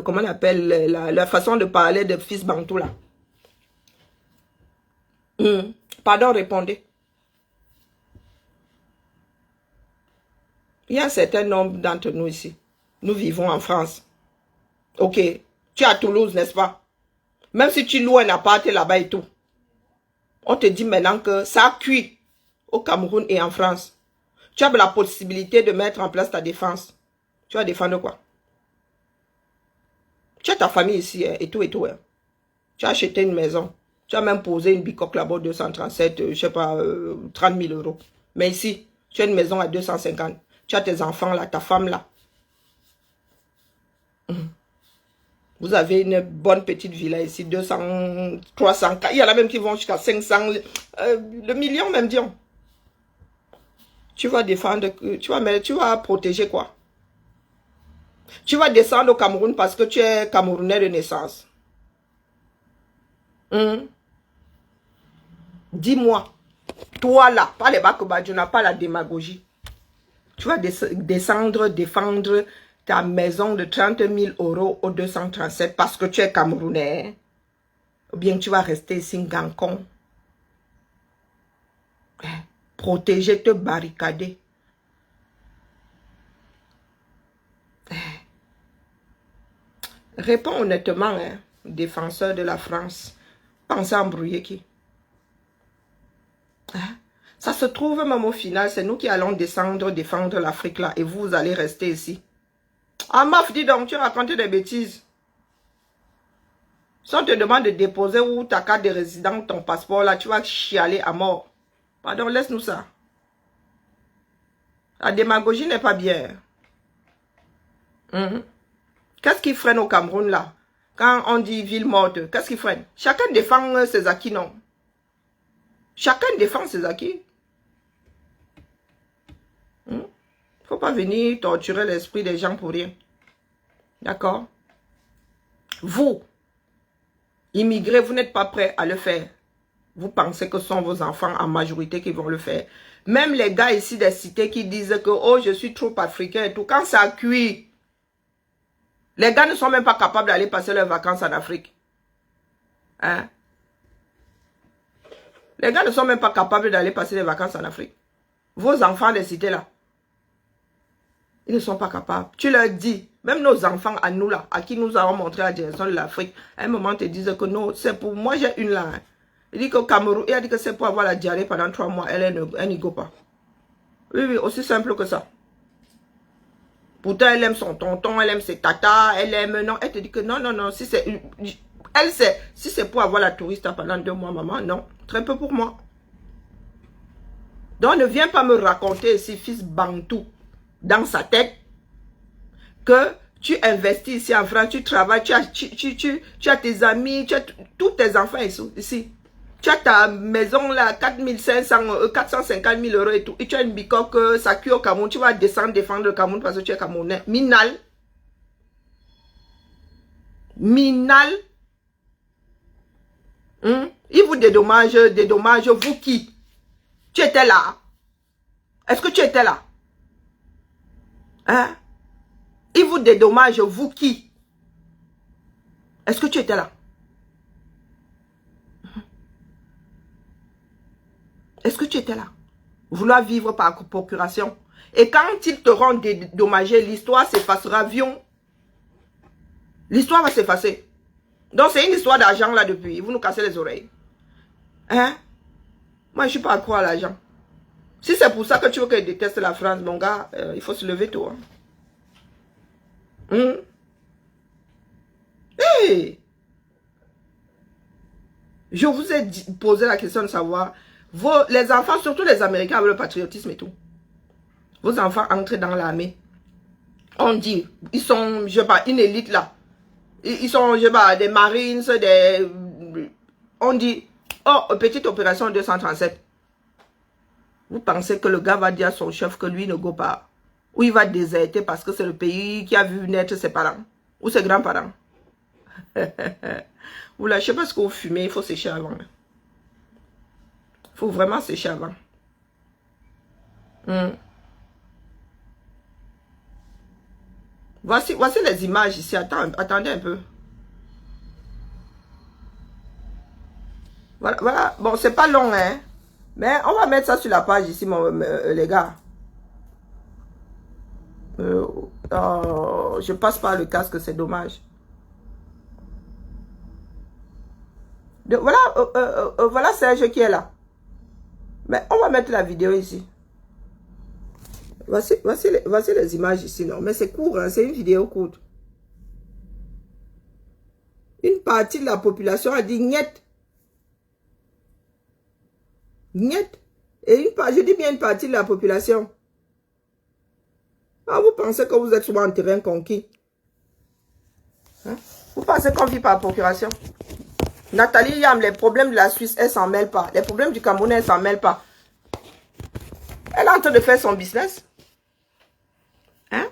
comment on appelle, la façon de parler de fils Bantou là. Pardon, répondez. Il y a un certain nombre d'entre nous ici. Nous vivons en France. Ok. Tu es à Toulouse, n'est-ce pas? Même si tu loues un appart là-bas et tout. On te dit maintenant que ça cuit au Cameroun et en France. Tu as la possibilité de mettre en place ta défense. Tu vas défendre quoi? Tu as ta famille ici et tout et tout. Tu as acheté une maison. Tu as même posé une bicoque là-bas 237, je sais pas, 30 000 €. Mais ici, tu as une maison à 250. Tu as tes enfants là, ta femme là. Vous avez une bonne petite villa ici, 200, 300. Il y en a même qui vont jusqu'à 500, le million même, disons. Tu vas défendre, tu vas protéger quoi? Tu vas descendre au Cameroun parce que tu es Camerounais de naissance. Dis-moi, toi là, pas les Bakobadjona, pas la démagogie. Tu vas descendre, défendre ta maison de 30 000 € au 237 parce que tu es Camerounais. Ou bien tu vas rester ici, Gancon. Protéger, te barricader. Réponds honnêtement, défenseur de la France. Pensez à embrouiller qui? Ça se trouve même au final, c'est nous qui allons descendre, défendre l'Afrique là. Et vous allez rester ici. Ah maf, dis donc, tu racontes des bêtises. Si on te demande de déposer où ta carte de résident, ton passeport là, tu vas chialer à mort. Pardon, laisse-nous ça. La démagogie n'est pas bien. Qu'est-ce qui freine au Cameroun là? Quand on dit ville morte, qu'est-ce qui freine? Chacun défend ses acquis, non? Chacun défend ses acquis. Faut pas venir torturer l'esprit des gens pour rien. D'accord? Vous, immigrés, vous n'êtes pas prêts à le faire. Vous pensez que ce sont vos enfants en majorité qui vont le faire. Même les gars ici des cités qui disent que oh, je suis trop africain et tout. Quand ça cuit, les gars ne sont même pas capables d'aller passer leurs vacances en Afrique. Hein? Les gars ne sont même pas capables d'aller passer les vacances en Afrique. Vos enfants des cités là, ils ne sont pas capables. Tu leur dis, même nos enfants à nous là, à qui nous avons montré la direction de l'Afrique, à un moment, ils te disent que non, c'est pour moi, j'ai une là. Hein. Il dit qu'au Cameroun, il a dit que c'est pour avoir la diarrhée pendant 3 mois, elle n'y go pas. Oui, oui, aussi simple que ça. Pourtant, elle aime son tonton, elle aime ses tatas, elle aime, non, elle te dit que non, non, non, si c'est, elle sait, si c'est pour avoir la touriste pendant 2 mois, maman, non, très peu pour moi. Donc, ne viens pas me raconter ici, fils Bantou, dans sa tête, que tu investis ici en France, tu travailles, tu as tes amis, tu as tous tes enfants ici. Tu as ta maison là, 450 000 € et tout. Et tu as une bicoque, ça cuit au Cameroun. Tu vas descendre défendre le Cameroun parce que tu es Camerounais. Minal. Minal. Il vous dédommage, vous qui? Tu étais là. Est-ce que tu étais là? Hein? Il vous dédommage, vous qui? Est-ce que tu étais là? Est-ce que tu étais là? Vouloir vivre par procuration. Et quand ils t'auront dédommagé, l'histoire s'effacera, vion. L'histoire va s'effacer. Donc c'est une histoire d'argent là depuis. Vous nous cassez les oreilles. Hein? Moi je ne suis pas accro à l'argent. Si c'est pour ça que tu veux que je déteste la France, mon gars, il faut se lever tôt. Hein. Hum. Hey! Je vous ai posé la question de savoir, les enfants, surtout les Américains avec le patriotisme et tout, vos enfants entrent dans l'armée. On dit, ils sont, je sais pas, une élite là. Ils sont, je sais pas, des Marines, des... On dit, oh, petite opération 237. Vous pensez que le gars va dire à son chef que lui ne go pas? Ou il va déserter parce que c'est le pays qui a vu naître ses parents? Ou ses grands-parents? Vous lâchez parce que vous fumez, il faut sécher avant. Il faut vraiment sécher avant. Voici les images ici. Attendez un peu. Voilà. Bon, c'est pas long, hein. Mais on va mettre ça sur la page ici, les gars. Je passe par le casque, c'est dommage. Voilà Serge qui est là. Mais on va mettre la vidéo ici. Voici les images ici, non. Mais c'est court, hein, c'est une vidéo courte. Une partie de la population a dit niet. Niet. Et je dis bien une partie de la population. Ah, vous pensez que vous êtes souvent en terrain conquis? Hein? Vous pensez qu'on vit par procuration? Nathalie Yam, les problèmes de la Suisse, elle s'en mêle pas. Les problèmes du Cameroun, elle s'en mêle pas. Elle est en train de faire son business. Hein?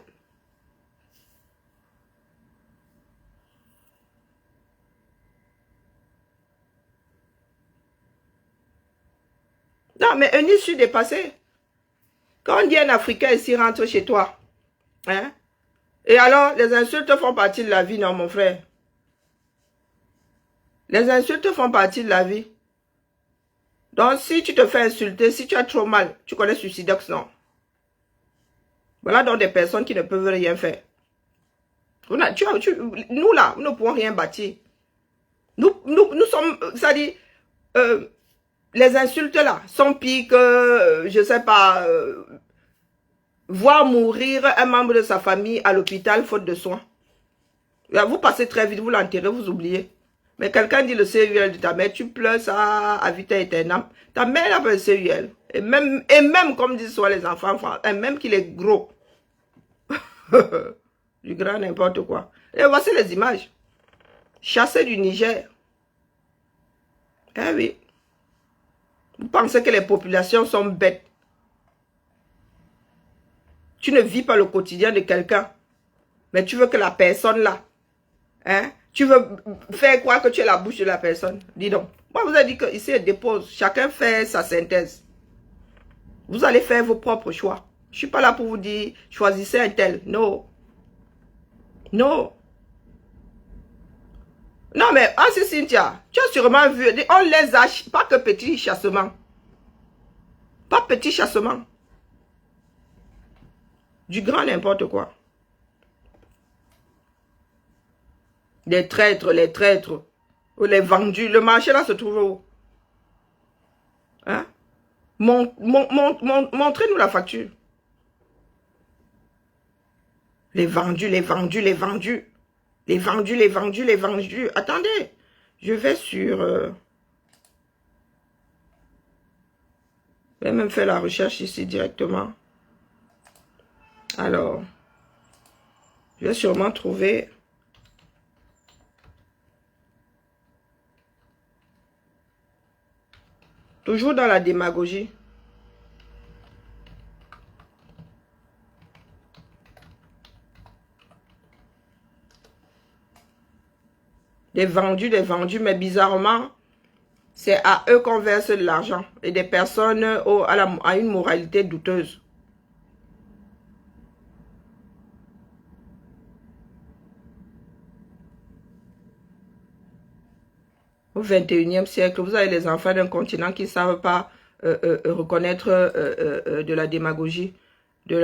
Non, mais un issue dépassé. Quand on dit un Africain ici rentre chez toi, hein? Et alors, les insultes font partie de la vie, non, mon frère? Les insultes font partie de la vie. Donc, si tu te fais insulter, si tu as trop mal, tu connais Suicidox, non? Voilà donc des personnes qui ne peuvent rien faire. Nous là, nous ne pouvons rien bâtir. Nous sommes, c'est-à-dire, les insultes là sont pires que, je sais pas, voir mourir un membre de sa famille à l'hôpital faute de soins. Vous passez très vite, vous l'enterrez, vous oubliez. Mais quelqu'un dit le CUL de ta mère, tu pleures ça à vita aeternam. Ta mère a le CUL. Et même comme disent souvent les enfants, et même qu'il est gros. Du grand n'importe quoi. Et voici les images. Chassé du Niger. Eh oui. Vous pensez que les populations sont bêtes. Tu ne vis pas le quotidien de quelqu'un. Mais tu veux que la personne là, hein, tu veux faire croire que tu es la bouche de la personne. Dis donc. Moi, je vous ai dit que ici, elle dépose. Chacun fait sa synthèse. Vous allez faire vos propres choix. Je ne suis pas là pour vous dire, choisissez un tel. Non. Non. Non, mais, c'est Cynthia, tu as sûrement vu, on les a, pas que petit chassement. Pas petit chassement. Du grand n'importe quoi. Les traîtres, ou les vendus. Le marché là se trouve où? Hein? Montrez-nous la facture. Les vendus. Attendez, je vais sur... je vais même faire la recherche ici directement. Alors, je vais sûrement trouver... Toujours dans la démagogie. Des vendus, mais bizarrement, c'est à eux qu'on verse de l'argent. Et des personnes à une moralité douteuse. Au 21e siècle, vous avez les enfants d'un continent qui ne savent pas reconnaître de la démagogie, de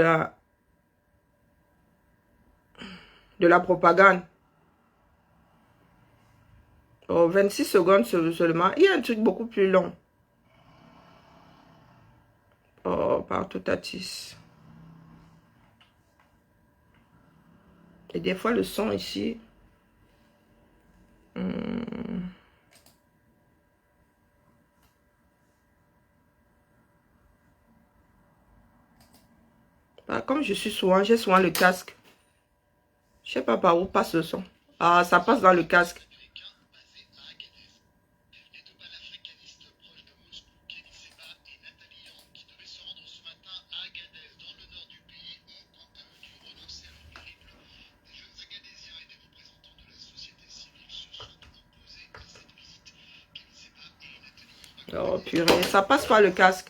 la propagande. Oh, 26 secondes seulement. Il y a un truc beaucoup plus long. Oh, partout Tatis. Et des fois, le son ici... Comme je suis souvent, j'ai souvent le casque. Je sais pas par où passe le son. Ah, ça passe dans le casque. Oh purée, ça passe par le casque.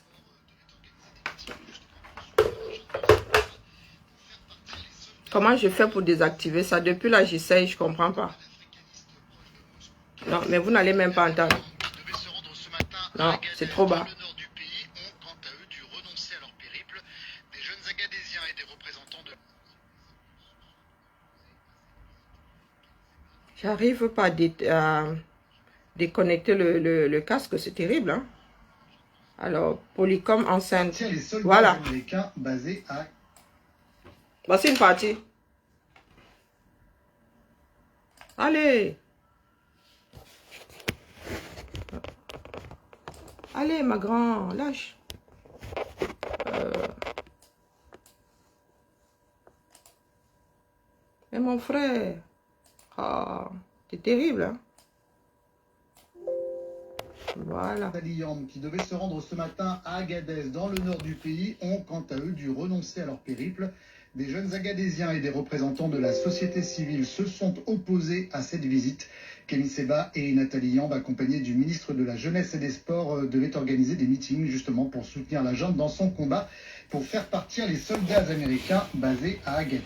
Comment je fais pour désactiver ça? Depuis là, j'essaye, je comprends pas. Non, mais vous n'allez même pas entendre. Non, c'est trop bas. J'arrive pas à déconnecter le casque, c'est terrible. Hein? Alors, Polycom enceinte. Voilà. Voici une partie. Allez. Allez, ma grande, lâche. Mais mon frère. Ah, c'est terrible, hein? Voilà. Qui devaient se rendre ce matin à Agadez, dans le nord du pays, ont quant à eux dû renoncer à leur périple. Des jeunes Agadésiens et des représentants de la société civile se sont opposés à cette visite. Kémy Séba et Nathalie Yamb, accompagnés du ministre de la Jeunesse et des Sports, devaient organiser des meetings justement pour soutenir la junte dans son combat pour faire partir les soldats américains basés à Agadez.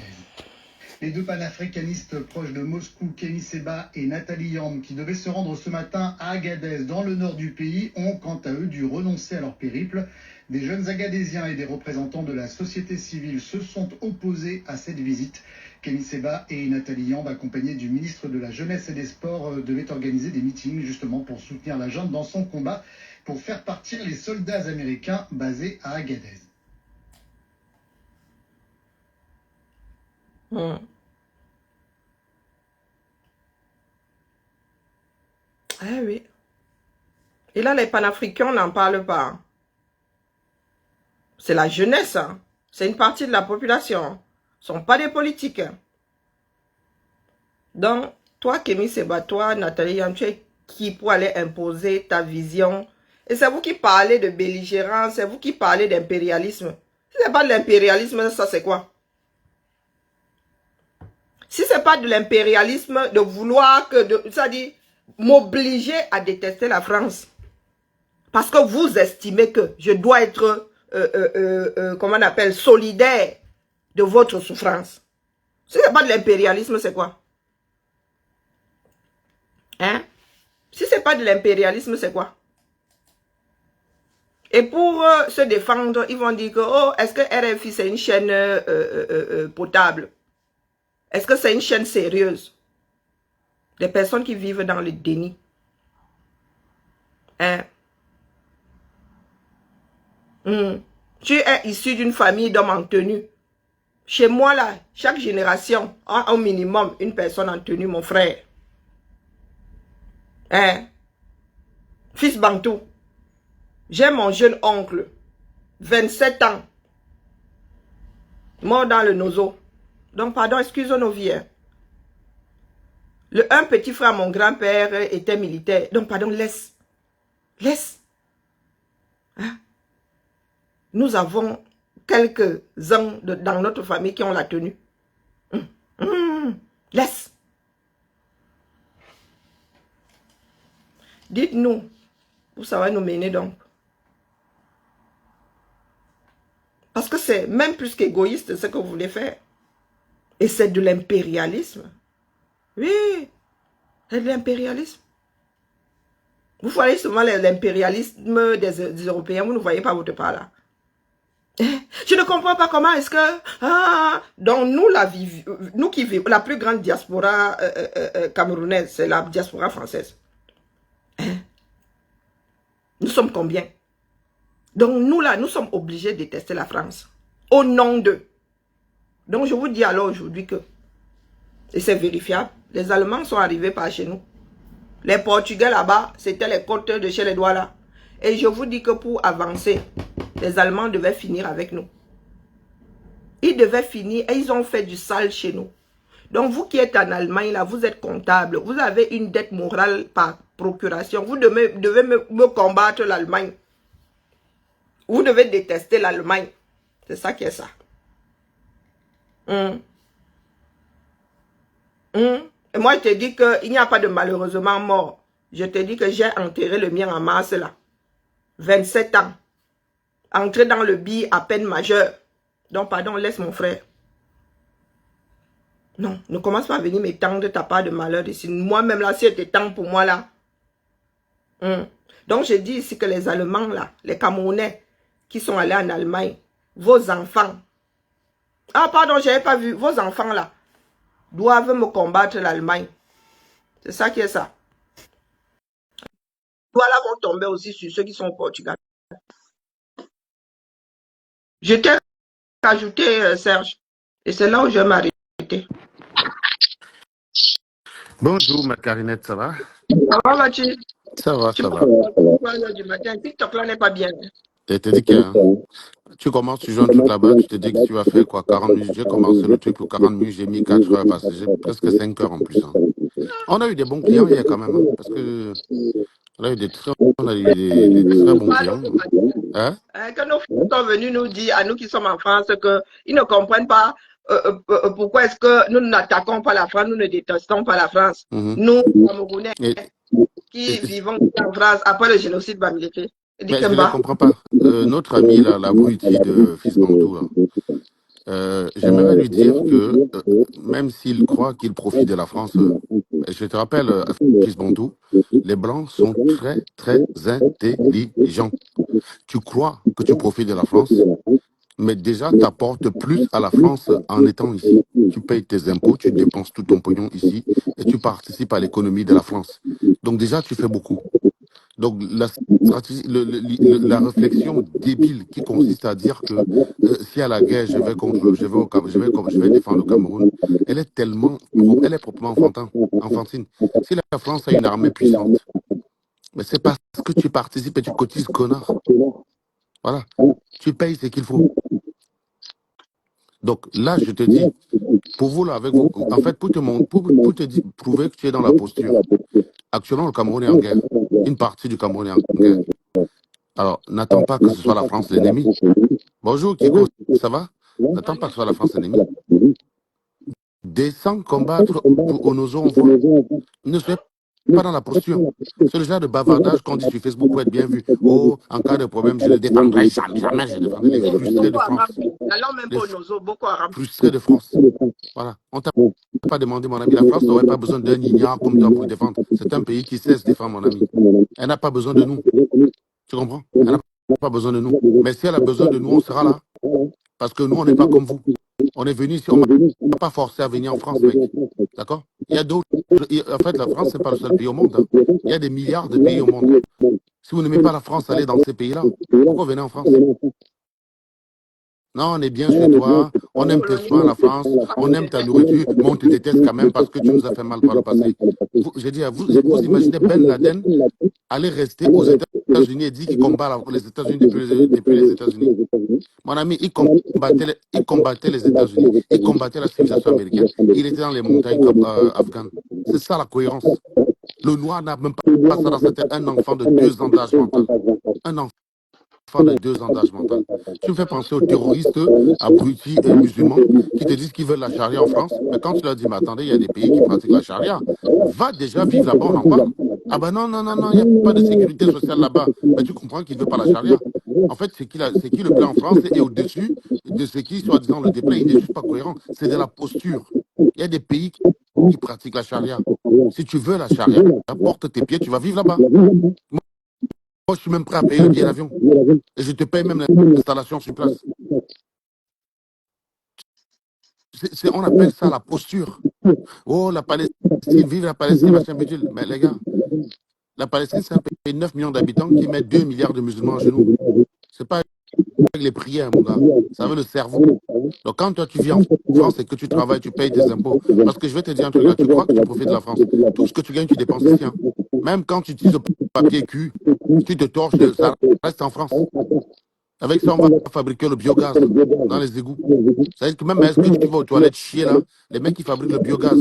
Les deux panafricanistes proches de Moscou, Kémy Séba et Nathalie Yamb, qui devaient se rendre ce matin à Agadez, dans le nord du pays, ont quant à eux dû renoncer à leur périple. Des jeunes Agadésiens et des représentants de la société civile se sont opposés à cette visite. Kémy Séba et Nathalie Yamb, accompagnés du ministre de la Jeunesse et des Sports, devaient organiser des meetings justement pour soutenir la junte dans son combat pour faire partir les soldats américains basés à Agadez. Ah oui. Et là, les panafricains, on n'en parle pas. C'est la jeunesse. Hein. C'est une partie de la population. Ce ne sont pas des politiques. Donc, toi, Kémy Séba, toi, Nathalie Yamb, tu es qui pour aller imposer ta vision? Et c'est vous qui parlez de belligérance, c'est vous qui parlez d'impérialisme. Si ce n'est pas de l'impérialisme, ça c'est quoi? Si ce n'est pas de l'impérialisme, de vouloir que, c'est-à-dire, m'obliger à détester la France. Parce que vous estimez que je dois être, comment on appelle, solidaire de votre souffrance. Si ce n'est pas de l'impérialisme, c'est quoi? Hein? Si ce n'est pas de l'impérialisme, c'est quoi? Et pour se défendre, ils vont dire que, oh, est-ce que RFI c'est une chaîne potable? Est-ce que c'est une chaîne sérieuse? Des personnes qui vivent dans le déni. Hein? Tu es issu d'une famille d'hommes en tenue. Chez moi, là, chaque génération a au minimum une personne en tenue, mon frère. Hein? Fils Bantou. J'ai mon jeune oncle, 27 ans, mort dans le nozo. Donc, pardon, excusez nos vies. Hein. Un petit frère, mon grand-père, était militaire. Donc, pardon, laisse. Laisse. Hein? Nous avons quelques-uns dans notre famille qui ont la tenue. Laisse. Dites-nous, où ça va nous mener donc? Parce que c'est même plus qu'égoïste ce que vous voulez faire. Et c'est de l'impérialisme. Oui, c'est de l'impérialisme. Vous voyez seulement l'impérialisme des Européens, vous ne voyez pas votre part là. Je ne comprends pas comment est-ce que... donc nous qui vivons, la plus grande diaspora camerounaise, c'est la diaspora française. Nous sommes combien? Donc nous là, nous sommes obligés de détester la France. Au nom d'eux. Donc je vous dis alors aujourd'hui que Et c'est vérifiable. Les Allemands sont arrivés par chez nous. Les Portugais là-bas, c'était les côtes de chez les Douala. Et je vous dis que pour avancer, les Allemands devaient finir avec nous. Ils devaient finir et ils ont fait du sale chez nous. Donc vous qui êtes en Allemagne, là, vous êtes comptable. Vous avez une dette morale par procuration. Vous devez me combattre l'Allemagne. Vous devez détester l'Allemagne. C'est ça qui est ça. Et moi, je te dis qu'il n'y a pas de malheureusement mort. Je te dis que j'ai enterré le mien en mars, là. 27 ans. Entré dans le billet à peine majeur. Donc, pardon, laisse mon frère. Non, ne commence pas à venir m'étendre ta part de malheur ici. Moi-même, là, si c'était temps pour moi, là. Donc, je dis ici que les Allemands, là, les Camerounais qui sont allés en Allemagne, vos enfants. Ah, pardon, je n'avais pas vu. Vos enfants, là, doivent me combattre l'Allemagne. C'est ça qui est ça. Voilà, vont tomber aussi sur ceux qui sont au Portugal. Je t'ai ajouté, Serge. Et c'est là où je vais m'arrêter. Bonjour, ma Carinette, ça va? Comment vas-tu? Ça va, Tu ça me va. dis 3 heures du matin. TikTok là n'est pas bien. Et t'as dit que tu commences, tu joues un truc là-bas, tu te dis que tu vas faire quoi, 40 minutes. J'ai commencé le truc pour 40 minutes, j'ai mis 4 heures parce que j'ai presque 5 heures en plus. Hein. On a eu des bons clients hier quand même, hein, parce que on a eu des très bons clients. Hein? Que nos fils sont venus nous dire, à nous qui sommes en France, qu'ils ne comprennent pas pourquoi est-ce que nous n'attaquons pas la France, nous ne détestons pas la France. Nous, Camerounais, qui vivons en France après le génocide Bamileke. Mais je ne les comprends pas. Notre ami, là, l'abruti de Fils Bantou, j'aimerais lui dire que même s'il croit qu'il profite de la France, je te rappelle, Fils Bantou, les Blancs sont très, très intelligents. Tu crois que tu profites de la France, mais déjà, tu apportes plus à la France en étant ici. Tu payes tes impôts, tu dépenses tout ton pognon ici et tu participes à l'économie de la France. Donc déjà, tu fais beaucoup. Donc la stratégie, la réflexion débile qui consiste à dire que si à la guerre je vais défendre le Cameroun, elle est proprement enfantine. Si la France a une armée puissante, mais c'est parce que tu participes et tu cotises, connard. Voilà, tu payes ce qu'il faut. Donc là, je te dis, pour vous là, avec vous, en fait, pour te prouver que tu es dans la posture. Actuellement, le Cameroun est en guerre. Une partie du Cameroun est en guerre. Alors, n'attends pas que ce soit la France l'ennemi. Bonjour, Kiko, ça va? N'attends pas que ce soit la France l'ennemi. Descends combattre au Nozo, on voit. Ne soyez pas dans la posture. C'est le genre de bavardage qu'on dit sur Facebook pour être bien vu. Oh, en cas de problème, je ne défendrai jamais, jamais je défendrai les frustrés de France. Les frustrés de France. Voilà. On t'a pas demandé, mon ami. La France n'aurait pas besoin d'un ignare comme toi pour défendre. C'est un pays qui sait se défendre, mon ami. Elle n'a pas besoin de nous. Tu comprends? Elle n'a pas besoin de nous. Mais si elle a besoin de nous, on sera là. Parce que nous, on n'est pas comme vous. On est venu ici, on ne m'a pas forcé à venir en France, mec. D'accord? Il y a d'autres. En fait, la France, ce n'est pas le seul pays au monde. Hein. Il y a des milliards de pays au monde. Si vous n'aimez pas la France, allez dans ces pays-là. Pourquoi venez en France? Non, on est bien chez toi, on aime tes soins, la France, on aime ta nourriture, mais on te déteste quand même parce que tu nous as fait mal par le passé. J'ai dit, vous imaginez Ben Laden aller rester aux États-Unis et dire qu'il combat les États-Unis depuis les États-Unis. Mon ami, il combattait les États-Unis, il combattait la civilisation américaine, il était dans les montagnes afghanes. C'est ça la cohérence. Le noir n'a même pas ça, c'était un enfant de 2 ans d'âge mental. Un enfant de 2 ans d'âge mental. Tu me fais penser aux terroristes, abrutis et musulmans qui te disent qu'ils veulent la charia en France. Mais quand tu leur dis, mais attendez, il y a des pays qui pratiquent la charia, va déjà vivre là-bas, on en parle. Ah ben non, il n'y a pas de sécurité sociale là-bas. Mais tu comprends qu'il ne veut pas la charia. En fait, c'est qui le plan en France est au-dessus de ce qui, soi-disant, le déplaît. Il n'est juste pas cohérent. C'est de la posture. Il y a des pays qui pratiquent la charia. Si tu veux la charia, porte tes pieds, tu vas vivre là-bas. Moi, je suis même prêt à payer le billet d'avion. Et je te paye même l'installation sur place. On appelle ça la posture. Oh, la Palestine, vive la Palestine, machin bidule. Mais les gars, la Palestine, c'est un pays de 9 millions d'habitants qui met 2 milliards de musulmans à genoux. C'est pas avec les prières, mon gars. Ça veut le cerveau. Donc quand toi tu vis en France et que tu travailles, tu payes tes impôts. Parce que je vais te dire un truc là, tu crois que tu profites de la France. Tout ce que tu gagnes, tu dépenses ici. Hein. Même quand tu utilises le papier cul, tu te torches, ça reste en France. Avec ça, on va fabriquer le biogaz dans les égouts. Ça veut dire que même est-ce que tu vas aux toilettes chier là, les mecs qui fabriquent le biogaz.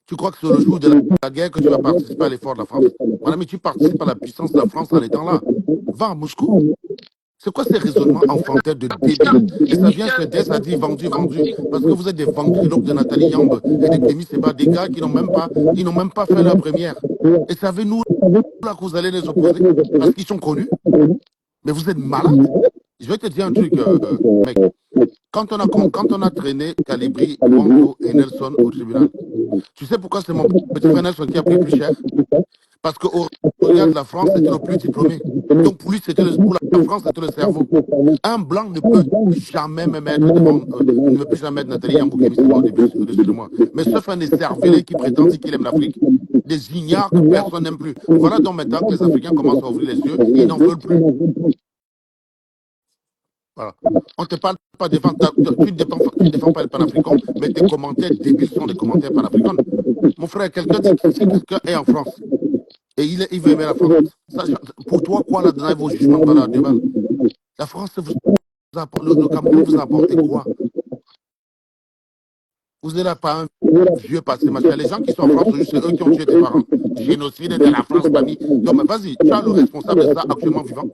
Tu crois que c'est le jour de la guerre que tu vas participer à l'effort de la France? Mon ami, tu participes à la puissance de la France en étant là. Va à Moscou. C'est quoi ces raisonnements enfantins de débiles? Et ça vient, Suédès a dit vendu, vendu. Parce que vous êtes des ventriloques de Nathalie Yamb et de Kémy Seba, des gars qui n'ont même pas fait leur première. Et savez-nous là que vous allez les opposer? Parce qu'ils sont connus. Mais vous êtes malades. Je vais te dire un truc, mec. Quand on a traîné Calibri, Bongo et Nelson au tribunal, tu sais pourquoi c'est mon petit frère Nelson qui a pris plus cher? Parce qu'au regard de la France, c'était le plus diplômé. Donc pour lui, pour la France, c'était le cerveau. Un blanc ne peut jamais me mettre devant, ne peut plus jamais mettre Nathalie Yamboukemi au-dessus de moi. Mais sauf un écervelé qui prétend qu'il aime l'Afrique. Des ignares que personne n'aime plus. Voilà donc maintenant que les Africains commencent à ouvrir les yeux et ils n'en veulent plus. Voilà. On ne te parle pas de défendre, tu ne défends pas le panafricain, mais tes commentaires débiles sont des commentaires panafricains. Mon frère, quelqu'un dit que si quelqu'un est en France et il veut aimer la France, ça, pour toi, quoi, là, dans vos jugements de valeur, la France, le Cameroun vous a apporté quoi? Vous n'êtes là pas un vieux passé, machin. Les gens qui sont en France, c'est eux qui ont tué tes parents. Génocide de la France, famille. Donc, mais vas-y, tu as le responsable de ça actuellement vivant.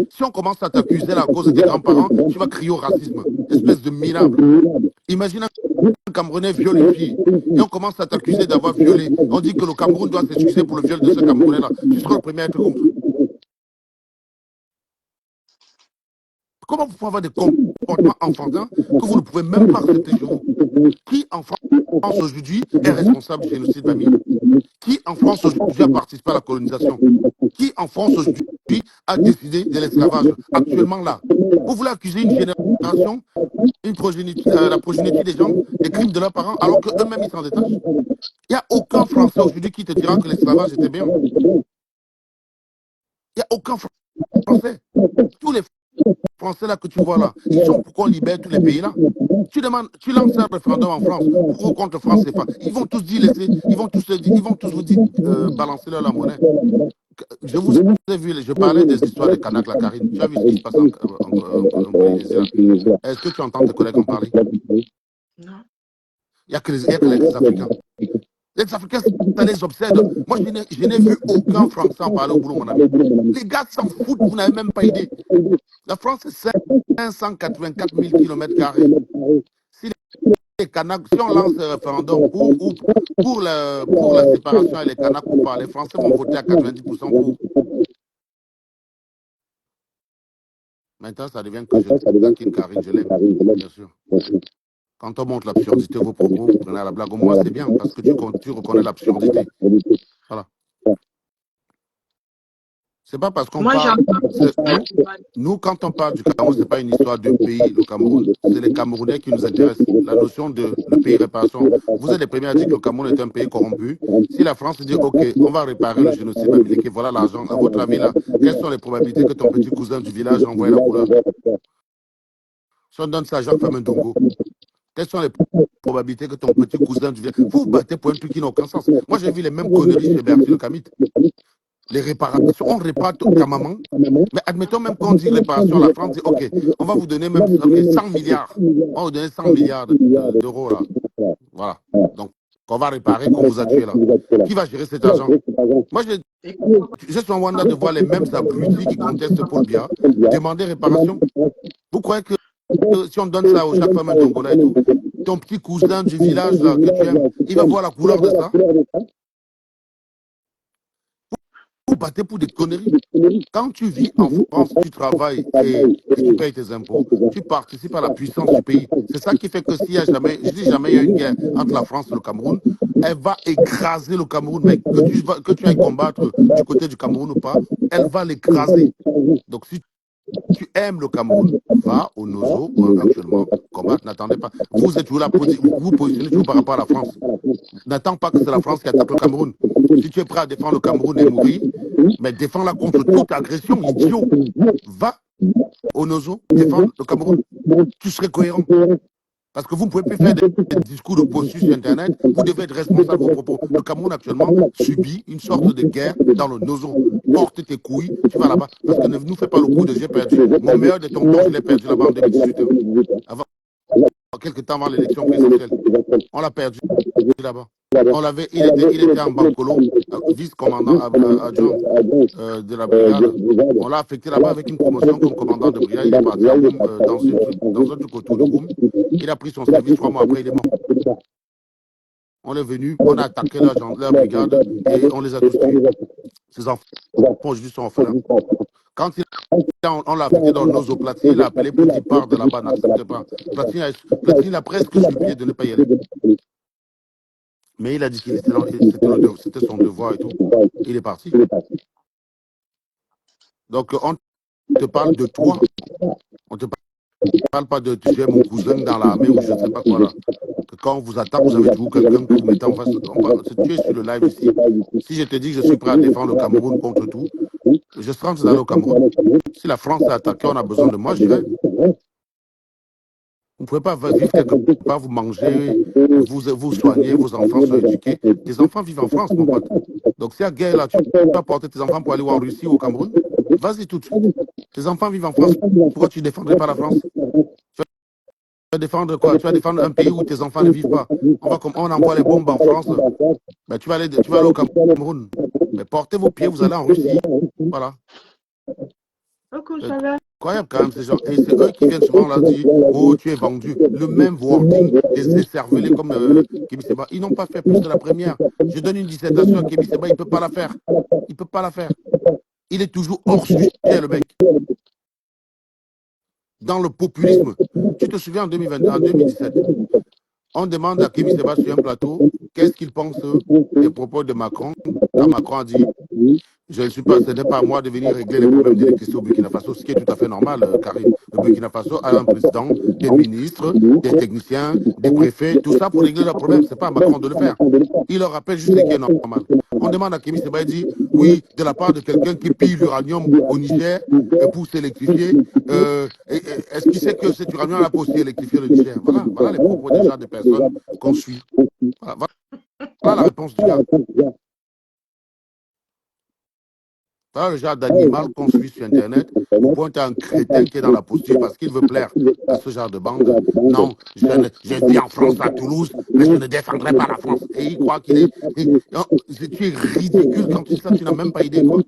Si on commence à t'accuser à cause de tes grands-parents, tu vas crier au racisme. Espèce de minable. Imagine un Camerounais viole une fille et on commence à t'accuser d'avoir violé. On dit que le Cameroun doit s'excuser pour le viol de ce Camerounais-là. Tu seras le premier à être contre. Comment vous pouvez avoir des comportements enfantins que vous ne pouvez même pas accepter chez vous? Qui en France aujourd'hui est responsable du génocide famille? Qui en France aujourd'hui a participé à la colonisation? Qui en France aujourd'hui a décidé de l'esclavage? Actuellement là, vous voulez accuser une génération, la progéniture des gens, des crimes de leurs parents, alors qu'eux-mêmes ils s'en détachent? Il n'y a aucun Français aujourd'hui qui te dira que l'esclavage était bien. Il n'y a aucun Français. Tous les Français là que tu vois là, ils sont pour qu'on libère tous les pays là. Tu lances un référendum en France, pour contre France CFA. Ils vont tous dire ils vont tous vous dire balancer leur la monnaie. Je vous ai vu, je parlais des histoires des Kanaks, la Karine. Tu as vu ce qui se passe en Polynésie là? Est-ce que tu entends tes collègues en parler? Non. Il n'y a que les Africains. Les Africains, ça les obsède. Moi, je n'ai vu aucun Français en parler au boulot, mon ami. Les gars s'en foutent, vous n'avez même pas idée. La France, c'est 584 000 km². Si les Kanaks, si on lance un référendum pour la séparation et les Kanaks ou pas, les Français vont voter à 90% pour. Maintenant, ça devient que je taquine Karine, je l'aime, bien sûr. Quand on montre l'absurdité de vos propos, vous prenez à la blague. Moi, c'est bien, parce que tu reconnais l'absurdité. Voilà. C'est pas parce qu'on parle. Nous, quand on parle du Cameroun, ce n'est pas une histoire de pays, le Cameroun. C'est les Camerounais qui nous intéressent. La notion de pays réparation. Vous êtes les premiers à dire que le Cameroun est un pays corrompu. Si la France dit, OK, on va réparer le génocide babylonique, voilà l'argent. À votre avis, là, quelles sont les probabilités que ton petit cousin du village envoie la couleur? Si on donne ça à Jacques Famendongo, quelles sont les probabilités que ton petit cousin du village. Vous vous battez pour un truc qui n'a aucun sens. Moi, j'ai vu les mêmes conneries chez Bertie le Kamit. Les réparations, on répare ta maman, mais admettons même qu'on dit réparation, la France dit OK, on va vous donner même 100 milliards, on va vous donner 100 milliards d'euros là. Voilà. Donc, on va réparer qu'on vous a tué là. Qui va gérer cet argent? Moi, je suis en Rwanda de voir les mêmes abrutis qui contestent Paul Biya demander réparation. Vous croyez que si on donne ça au chaque femme Dongola et tout, ton petit cousin du village là que tu aimes, il va voir la couleur de ça? Vous battez pour des conneries. Quand tu vis en France, tu travailles et tu payes tes impôts, tu participes à la puissance du pays. C'est ça qui fait que s'il y a jamais, je dis jamais il y a une guerre entre la France et le Cameroun, elle va écraser le Cameroun, mec. Que tu ailles combattre du côté du Cameroun ou pas, elle va l'écraser. Donc si tu aimes le Cameroun, va au Nozo actuellement, combattre, n'attendez pas. Vous êtes toujours là, vous positionnez toujours par rapport à la France. N'attends pas que c'est la France qui attaque le Cameroun. Si tu es prêt à défendre le Cameroun et mourir, mais défends-la contre toute agression, idiot. Va au Nozo, défendre le Cameroun. Tu serais cohérent. Parce que vous ne pouvez plus faire des discours de posture sur Internet. Vous devez être responsable de vos propos. Le Cameroun actuellement subit une sorte de guerre dans le Nozo. Porte tes couilles, tu vas là-bas. Parce que ne nous fais pas le coup de j'ai perdu. Mon meilleur des tontons, je l'ai perdu là-bas en 2018. Avant, quelques temps avant l'élection présidentielle. On l'a perdu là-bas. Il était en Bancolo, vice-commandant adjoint de la brigade. On l'a affecté là-bas avec une promotion comme commandant de brigade. Il est parti dans un truc autour de Roum. Il a pris son service 3 mois après, il est mort. On est venu, on a attaqué leur brigade et on les a tous tués. Ces enfants aujourd'hui sont orphelins. Quand on l'a affecté dans nos eaux, Platini l'a appelé pour qu'il parte de là-bas, n'accepte pas. Platini a presque supplié de ne pas y aller. Mais il a dit que c'était son devoir et tout. Il est parti. Donc, on te parle de toi. On ne te parle pas de tu es mon cousin dans l'armée ou je ne sais pas quoi là. Que quand on vous attaque, vous avez toujours quelqu'un que vous mettez en face. Tu es sur le live ici. Si je te dis que je suis prêt à défendre le Cameroun contre tout, je serai en train d'aller au Cameroun. Si la France a attaqué, on a besoin de moi, je dirais. Vous ne pouvez pas vivre quelque part, vous mangez, vous soignez, vos enfants sont éduqués. Tes enfants vivent en France, mon pote. Donc, si y a guerre là, tu vas porter tes enfants pour aller en Russie ou au Cameroun, vas-y tout de suite. Tes enfants vivent en France, pourquoi tu ne défendrais pas la France? Tu vas défendre quoi? Tu vas défendre un pays où tes enfants ne vivent pas. On envoie les bombes en France, ben, tu vas aller au Cameroun. Mais portez vos pieds, vous allez en Russie. Voilà. Incroyable quand même ces gens. Et c'est eux qui viennent souvent là dire oh tu es vendu. Le même wording des écervelés comme Kémy Séba. Ils n'ont pas fait plus de la première. Je donne une dissertation à Kémy Séba, il ne peut pas la faire. Il ne peut pas la faire. Il est toujours hors sujet le mec. Dans le populisme. Tu te souviens en 2017, on demande à Kémy Séba sur un plateau qu'est-ce qu'il pense des propos de Macron quand Macron a dit je ne suis pas, ce n'est pas à moi de venir régler les problèmes de l'électricité au Burkina Faso, ce qui est tout à fait normal, Karim. Le Burkina Faso a un président, des ministres, des techniciens, des préfets, tout ça pour régler leurs problèmes. Ce n'est pas à Macron de le faire. Il leur rappelle juste ce qui est normal. On demande à Kémy Séba, il dit, oui, de la part de quelqu'un qui pille l'uranium au Niger pour s'électrifier, est-ce qu'il sait que cet uranium a pour aussi électrifier le Niger? Voilà les propos déjà des personnes qu'on suit. Voilà la réponse du gars. Voilà le genre d'animal qu'on suit sur Internet. Au point, tu as un crétin qui est dans la posture parce qu'il veut plaire à ce genre de bande. Non, je vis en France, à Toulouse, mais je ne défendrai pas la France. Et il croit qu'il est. Tu es ridicule quand tu dis ça, tu n'as même pas idée, quoi.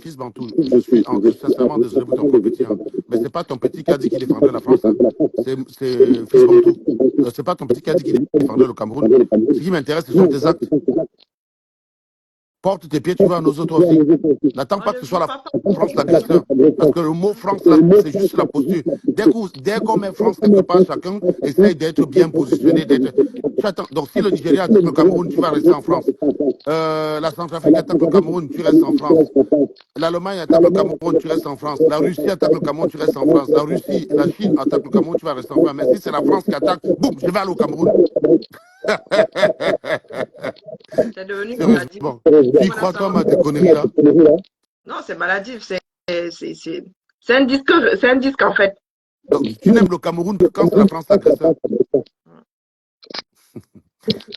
Fils Bantou, je suis sincèrement désolé pour ton petit, hein. Mais ce n'est pas ton petit qui a dit qu'il défendrait la France. Hein. C'est Fils Bantou. Ce n'est pas ton petit qui a dit qu'il défendrait le Cameroun. Ce qui m'intéresse, ce sont tes actes. Porte tes pieds, tu vas à nos autres aussi. N'attends pas que ce soit la France l'agresseur. Parce que le mot France, c'est juste la posture. Dès qu'on met France quelque part, chacun essaye d'être bien positionné. Donc si le Nigeria attaque le Cameroun, tu vas rester en France. La Centrafrique attaque le Cameroun, tu restes en France. L'Allemagne attaque le Cameroun, tu restes en France. La Russie attaque le Cameroun, tu restes en France. La Chine attaque le Cameroun, tu vas rester en France. Mais si c'est la France qui attaque, boum, je vais aller au Cameroun. C'est devenu maladif. Bon. Tu y crois toi, ma tes conneries là? Non, c'est maladif. C'est un disque en fait. Donc, tu n'aimes le Cameroun que quand c'est la France agresseur.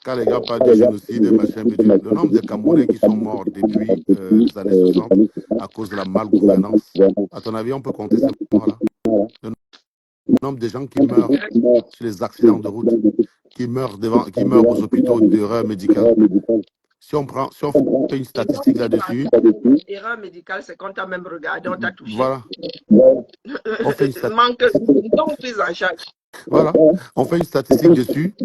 Quand les gars parlent de génocide, machin, le nombre de Camerounais qui sont morts depuis les années 60 à cause de la malgouvernance, à ton avis, on peut compter ces morts-là? Le nombre de gens qui meurent sur les accidents de route, qui meurent aux hôpitaux d'erreur médicale. Si on fait une statistique là-dessus. Erreur médicale, c'est quand tu as même regardé, on t'a touché. Voilà. On fait une Voilà. On fait une statistique dessus.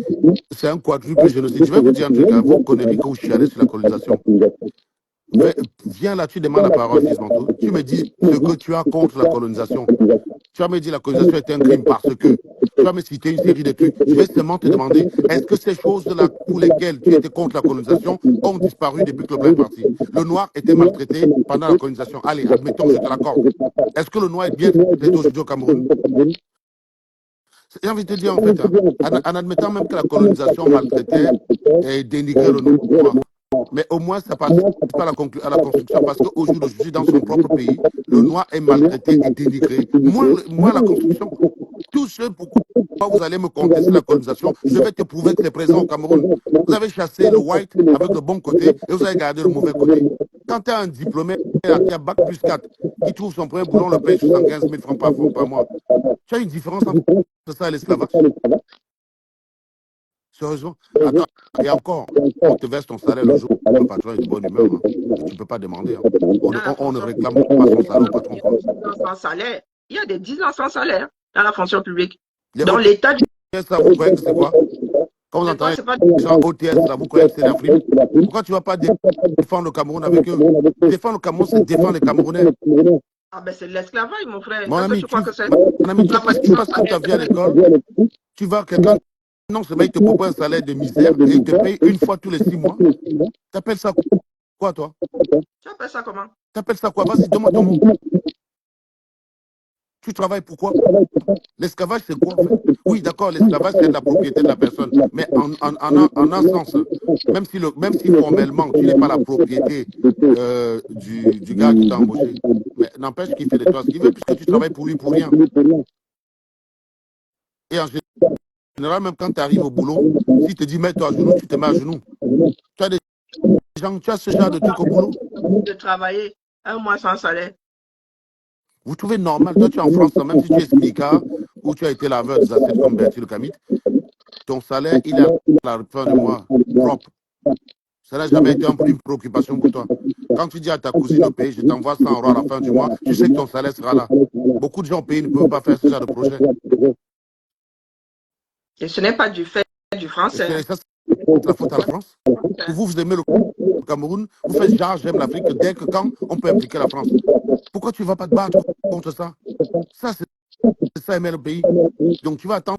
C'est un quadruple génocide. Je vais vous dire un truc à vos conneries quand je suis allé sur la colonisation. Viens là, tu demandes la parole, Fils Bantou. Tu me dis ce que tu as contre la colonisation. Tu vas me dire que la colonisation est un crime parce que tu vas me citer une série de trucs. Je vais seulement te demander, est-ce que ces choses-là pour lesquelles tu étais contre la colonisation ont disparu depuis que le blanc est parti? Le noir était maltraité pendant la colonisation. Allez, admettons, je te l'accorde. Est-ce que le noir est bien traité aujourd'hui au Cameroun? J'ai envie de te dire en fait, en admettant même que la colonisation maltraitait et dénigrait le noir, Mais au moins, ça participe à la construction parce qu'au jour d'aujourd'hui, dans son propre pays, le noir est maltraité et dénigré. Moi, la construction, tout ce pourquoi vous allez me contester la colonisation, je vais te prouver que les présents au Cameroun, vous avez chassé le white avec le bon côté et vous avez gardé le mauvais côté. Quand tu as un diplômé qui a bac plus 4, qui trouve son premier boulot, on le paye 75 000 francs par mois. Tu as une différence entre ça et l'esclavage? Sérieusement? Attends, et encore, on te verse ton salaire le jour où le patron est de bonne humeur. Hein. Tu ne peux pas demander. Hein. On ne réclame pas son salaire au patron. Quoi. Il y a des 10 ans sans salaire dans la fonction publique. Les Dans l'État du... ça, vous croyez que c'est quoi? Quand vous entendez les gens OTS, là, vous croyez que c'est l'Afrique? Pourquoi tu ne vas pas défendre le Cameroun avec eux? Défendre le Cameroun, c'est défendre les Camerounais. Ah ben c'est l'esclavage, mon frère. Mon ami, tu passes toute ta vie à l'école, tu vas quelqu'un, non seulement il te propose un salaire de misère et il te paye une fois tous les 6 mois. Tu appelles ça quoi, toi? Tu appelles ça comment? Tu appelles ça quoi? Vas-y, demande ton mot. Tu travailles pour quoi? L'esclavage, c'est quoi en fait? Oui, d'accord, l'esclavage, c'est de la propriété de la personne. Mais en un sens, même si formellement, tu n'es pas la propriété du gars qui t'a embauché, mais n'empêche qu'il fait de toi ce qu'il veut, puisque tu travailles pour lui pour rien. Et en général, même quand tu arrives au boulot, s'il te dit mets-toi à genoux, tu te mets à genoux. Tu as des gens, tu as ce genre de truc au boulot? De travailler un mois sans salaire. Vous trouvez normal, toi tu es en France, même si tu es smicard ou tu as été laveur des assiettes comme Bertil Camit, ton salaire, il est à la fin du mois propre. Ça n'a jamais été une préoccupation pour toi. Quand tu dis à ta cousine au pays, je t'envoie 100 € à la fin du mois, tu sais que ton salaire sera là. Beaucoup de gens au pays ne peuvent pas faire ce genre de projet. Et ce n'est pas du fait du français. Ça, c'est la faute à la France. Vous aimez le Cameroun, vous faites genre j'aime l'Afrique dès que quand on peut impliquer la France. Pourquoi tu ne vas pas te battre contre ça? Ça, c'est ça aimer le pays. Donc tu vas attendre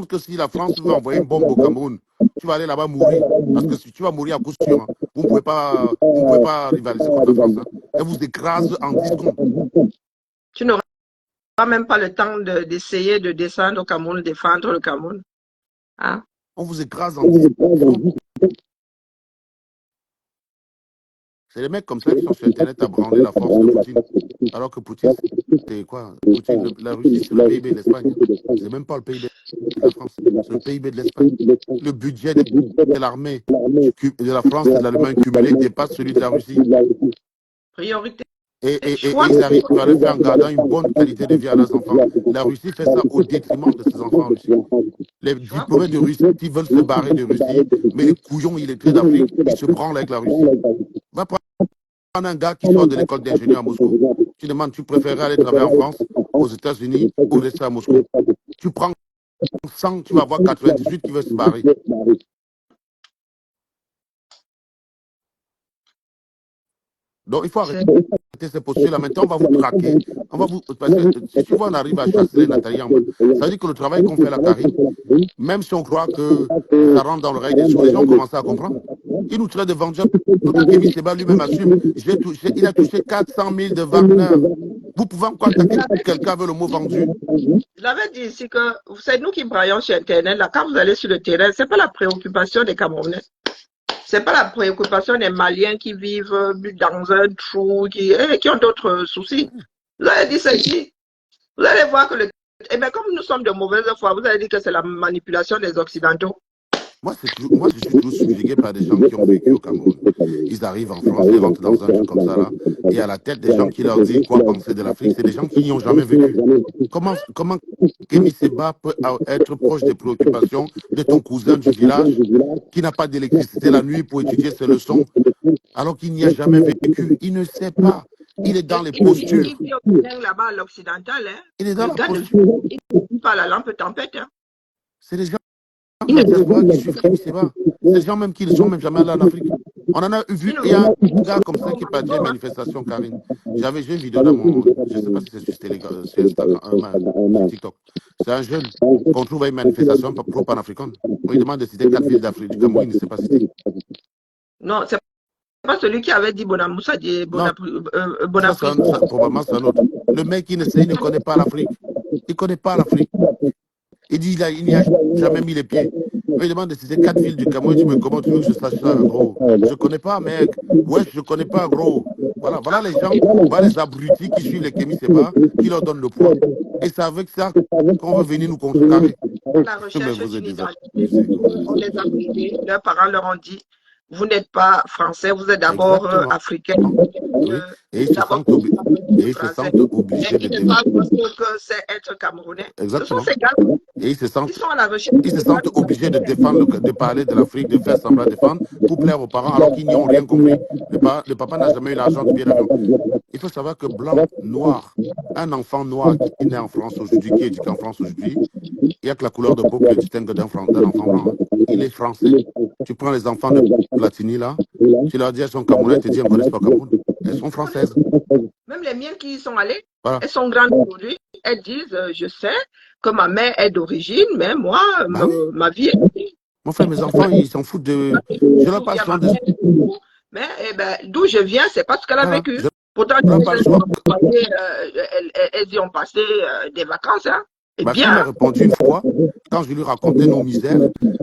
que si la France veut envoyer une bombe au Cameroun, tu vas aller là-bas mourir. Parce que si tu vas mourir à coup sûr, hein, vous ne pouvez pas rivaliser contre la France. Hein. Elle vous écrase en 10 secondes. Tu n'auras même pas le temps d'essayer de descendre au Cameroun, défendre le Cameroun. Hein? On vous écrase en 10 secondes. C'est les mecs comme ça qui sont sur Internet à branler la force de Poutine. Alors que Poutine, c'est quoi? Poutine, la Russie, c'est le PIB de l'Espagne. C'est même pas le PIB de la France, c'est le PIB de l'Espagne. Le budget de l'armée de la France et de l'Allemagne cumulé dépasse celui de la Russie. Priorité. Et ils arrivent à le faire en gardant une bonne qualité de vie à leurs enfants. La Russie fait ça au détriment de ses enfants en Russie. Les diplômés de Russie veulent se barrer de Russie, mais les couillons illettrés d'Afrique, ils se branlent avec la Russie. Va prendre un gars qui sort de l'école d'ingénieur à Moscou. Tu demandes, tu préférerais aller travailler en France, aux États-Unis ou rester à Moscou. Tu prends 100, tu vas avoir 98 qui veulent se barrer. Donc, il faut arrêter ces postures-là. Maintenant, on va vous traquer. Parce que si tu vois, on arrive à chasser les Nathalie, ça veut dire que le travail qu'on fait à la Carrie, même si on croit que ça rentre dans l'oreille des choses, les gens commencent à comprendre. Il nous traite de vendeurs. Kémy Séba lui-même assume. Il a touché 400 000 de Wagner. Vous pouvez encore attaquer quelqu'un avec le mot vendu. Je l'avais dit ici que c'est nous qui braillons sur Internet. Là, quand vous allez sur le terrain, ce n'est pas la préoccupation des Camerounais. Ce n'est pas la préoccupation des Maliens qui vivent dans un trou, qui ont d'autres soucis. Vous allez dire ceci. Vous allez voir que eh bien, comme nous sommes de mauvaise foi, vous allez dire que c'est la manipulation des Occidentaux. Moi, je suis toujours subjugué par des gens qui ont vécu au Cameroun. Ils arrivent en France, ils rentrent dans un truc comme ça, là, et à la tête des gens qui leur disent quoi penser de l'Afrique, c'est des gens qui n'y ont jamais vécu. Comment Kémy Séba peut être proche des préoccupations de ton cousin du village qui n'a pas d'électricité la nuit pour étudier ses leçons, alors qu'il n'y a jamais vécu? Il ne sait pas. Il est dans les postures. Là-bas à l'occidental, hein, il est dans la posture. Il parle à la lampe tempête. Hein. C'est des gens qui suivent Kémy Séba. C'est des gens même qui ne sont même jamais allés en Afrique. On en a vu, il y a un gars comme ça qui est parti à une manifestation, Karine. J'ai une vidéo dans mon, je ne sais pas si c'est sur Instagram, sur TikTok. C'est un jeune qu'on trouve à une manifestation pro-panafricaine. On lui demande de citer 4 villes d'Afrique. Du Cameroun, il ne sait pas citer. Non, c'est pas celui qui avait dit Bonamoussa, Bonafrique. Probablement, c'est un autre. Le mec, il ne connaît pas l'Afrique. Il ne connaît pas l'Afrique. Il dit qu'il n'y a jamais mis les pieds. il demande de citer 4 villes du Cameroun. Il dit, mais comment tu veux que je sache ça, gros? Je connais pas, mec. Ouais, je connais pas, gros. Voilà les gens, voilà les abrutis qui suivent les Kémy Séba, qui leur donnent le poids. Et c'est avec ça qu'on veut venir nous contrecarrer. La Mais recherche vous êtes d'une des identité. abusés, gros. On les a privés. Leurs parents leur ont dit, vous n'êtes pas français, vous êtes d'abord Exactement. africain. Oui. Et ils se D'abord, sentent, et ils se français. sentent Mais obligés de ils ne défendre. savent pas ce que c'est être camerounais. Ce sont Exactement. ces gars Et ils se qui sentent sont à la recherche Ils se de droits sentent obligés de défendre, de parler de l'Afrique, de faire semblant de défendre pour plaire aux parents alors qu'ils n'y ont rien compris. Le papa n'a jamais eu l'argent du billet d'avion. Il faut savoir que blanc, noir, un enfant noir qui naît en France aujourd'hui, qui est éduqué en France aujourd'hui, il n'y a que la couleur de peau qui le distingue d'un enfant blanc. Hein. Il est français. Tu prends les enfants de Platini là, tu leur dis elles sont camerounaises, tu dis elles ne connaissent pas Cameroun. Elles sont françaises. Même les miennes qui y sont allées, Voilà. elles sont grandes aujourd'hui. Elles disent, je sais que ma mère est d'origine, mais moi, Bah oui. ma vie est... Mon frère, mes enfants, ils s'en foutent de. Je leur parle souvent de. Mais d'où je viens, c'est parce qu'elle a Voilà. vécu. Pourtant, Je leur parle souvent. elles y ont passé des vacances. Hein. Et Ma fille m'a bien. répondu une fois, quand je lui racontais nos misères,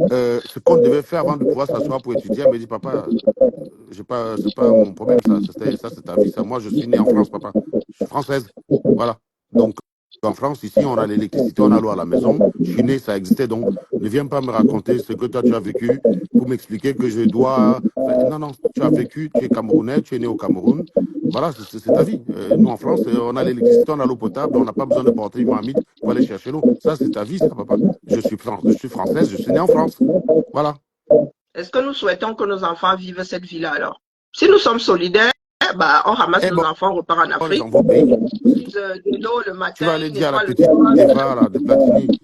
ce qu'on devait faire avant de pouvoir s'asseoir pour étudier. Elle me dit, papa, c'est pas mon problème, ça. Ça, c'est ta vie, ça. Moi, je suis né en France, papa. Je suis française. Voilà. Donc, en France, ici, on a l'électricité, on a l'eau à la maison. Je suis né, ça existait. Donc, ne viens pas me raconter ce que toi, tu as vécu pour m'expliquer que je dois. Non, non, tu as vécu, tu es Camerounais, tu es né au Cameroun. Voilà, c'est ta vie. Nous, en France, on a l'électricité, on a l'eau potable, on n'a pas besoin de porter une marmite pour aller chercher l'eau. Ça, c'est ta vie, ça, papa. Je suis française, je suis né en France. Voilà. Est-ce que nous souhaitons que nos enfants vivent cette vie-là alors? Si nous sommes solidaires, bah, on ramasse nos enfants, on repart en On les Afrique. envoie au pays. De l'eau le matin, Tu vas aller dire à la petite Eva là, de Platini,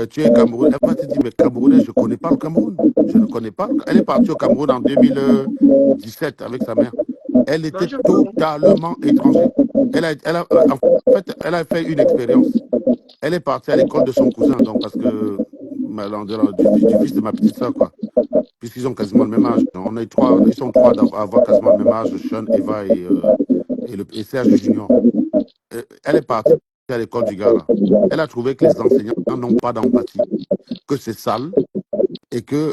tu es Cameroun. Elle va te dire, mais Camerounais, je ne connais pas le Cameroun. Je ne connais pas. Elle est partie au Cameroun en 2017 avec sa mère. Elle était totalement étrangère. En fait, elle a fait une expérience. Elle est partie à l'école de son cousin, donc parce que du fils de ma petite soeur, quoi. Puisqu'ils ont quasiment le même âge. Ils sont trois à avoir quasiment le même âge, Sean, Eva et Serge Junior. Elle est partie à l'école du gars là. Elle a trouvé que les enseignants n'ont pas d'empathie, que c'est sale et que,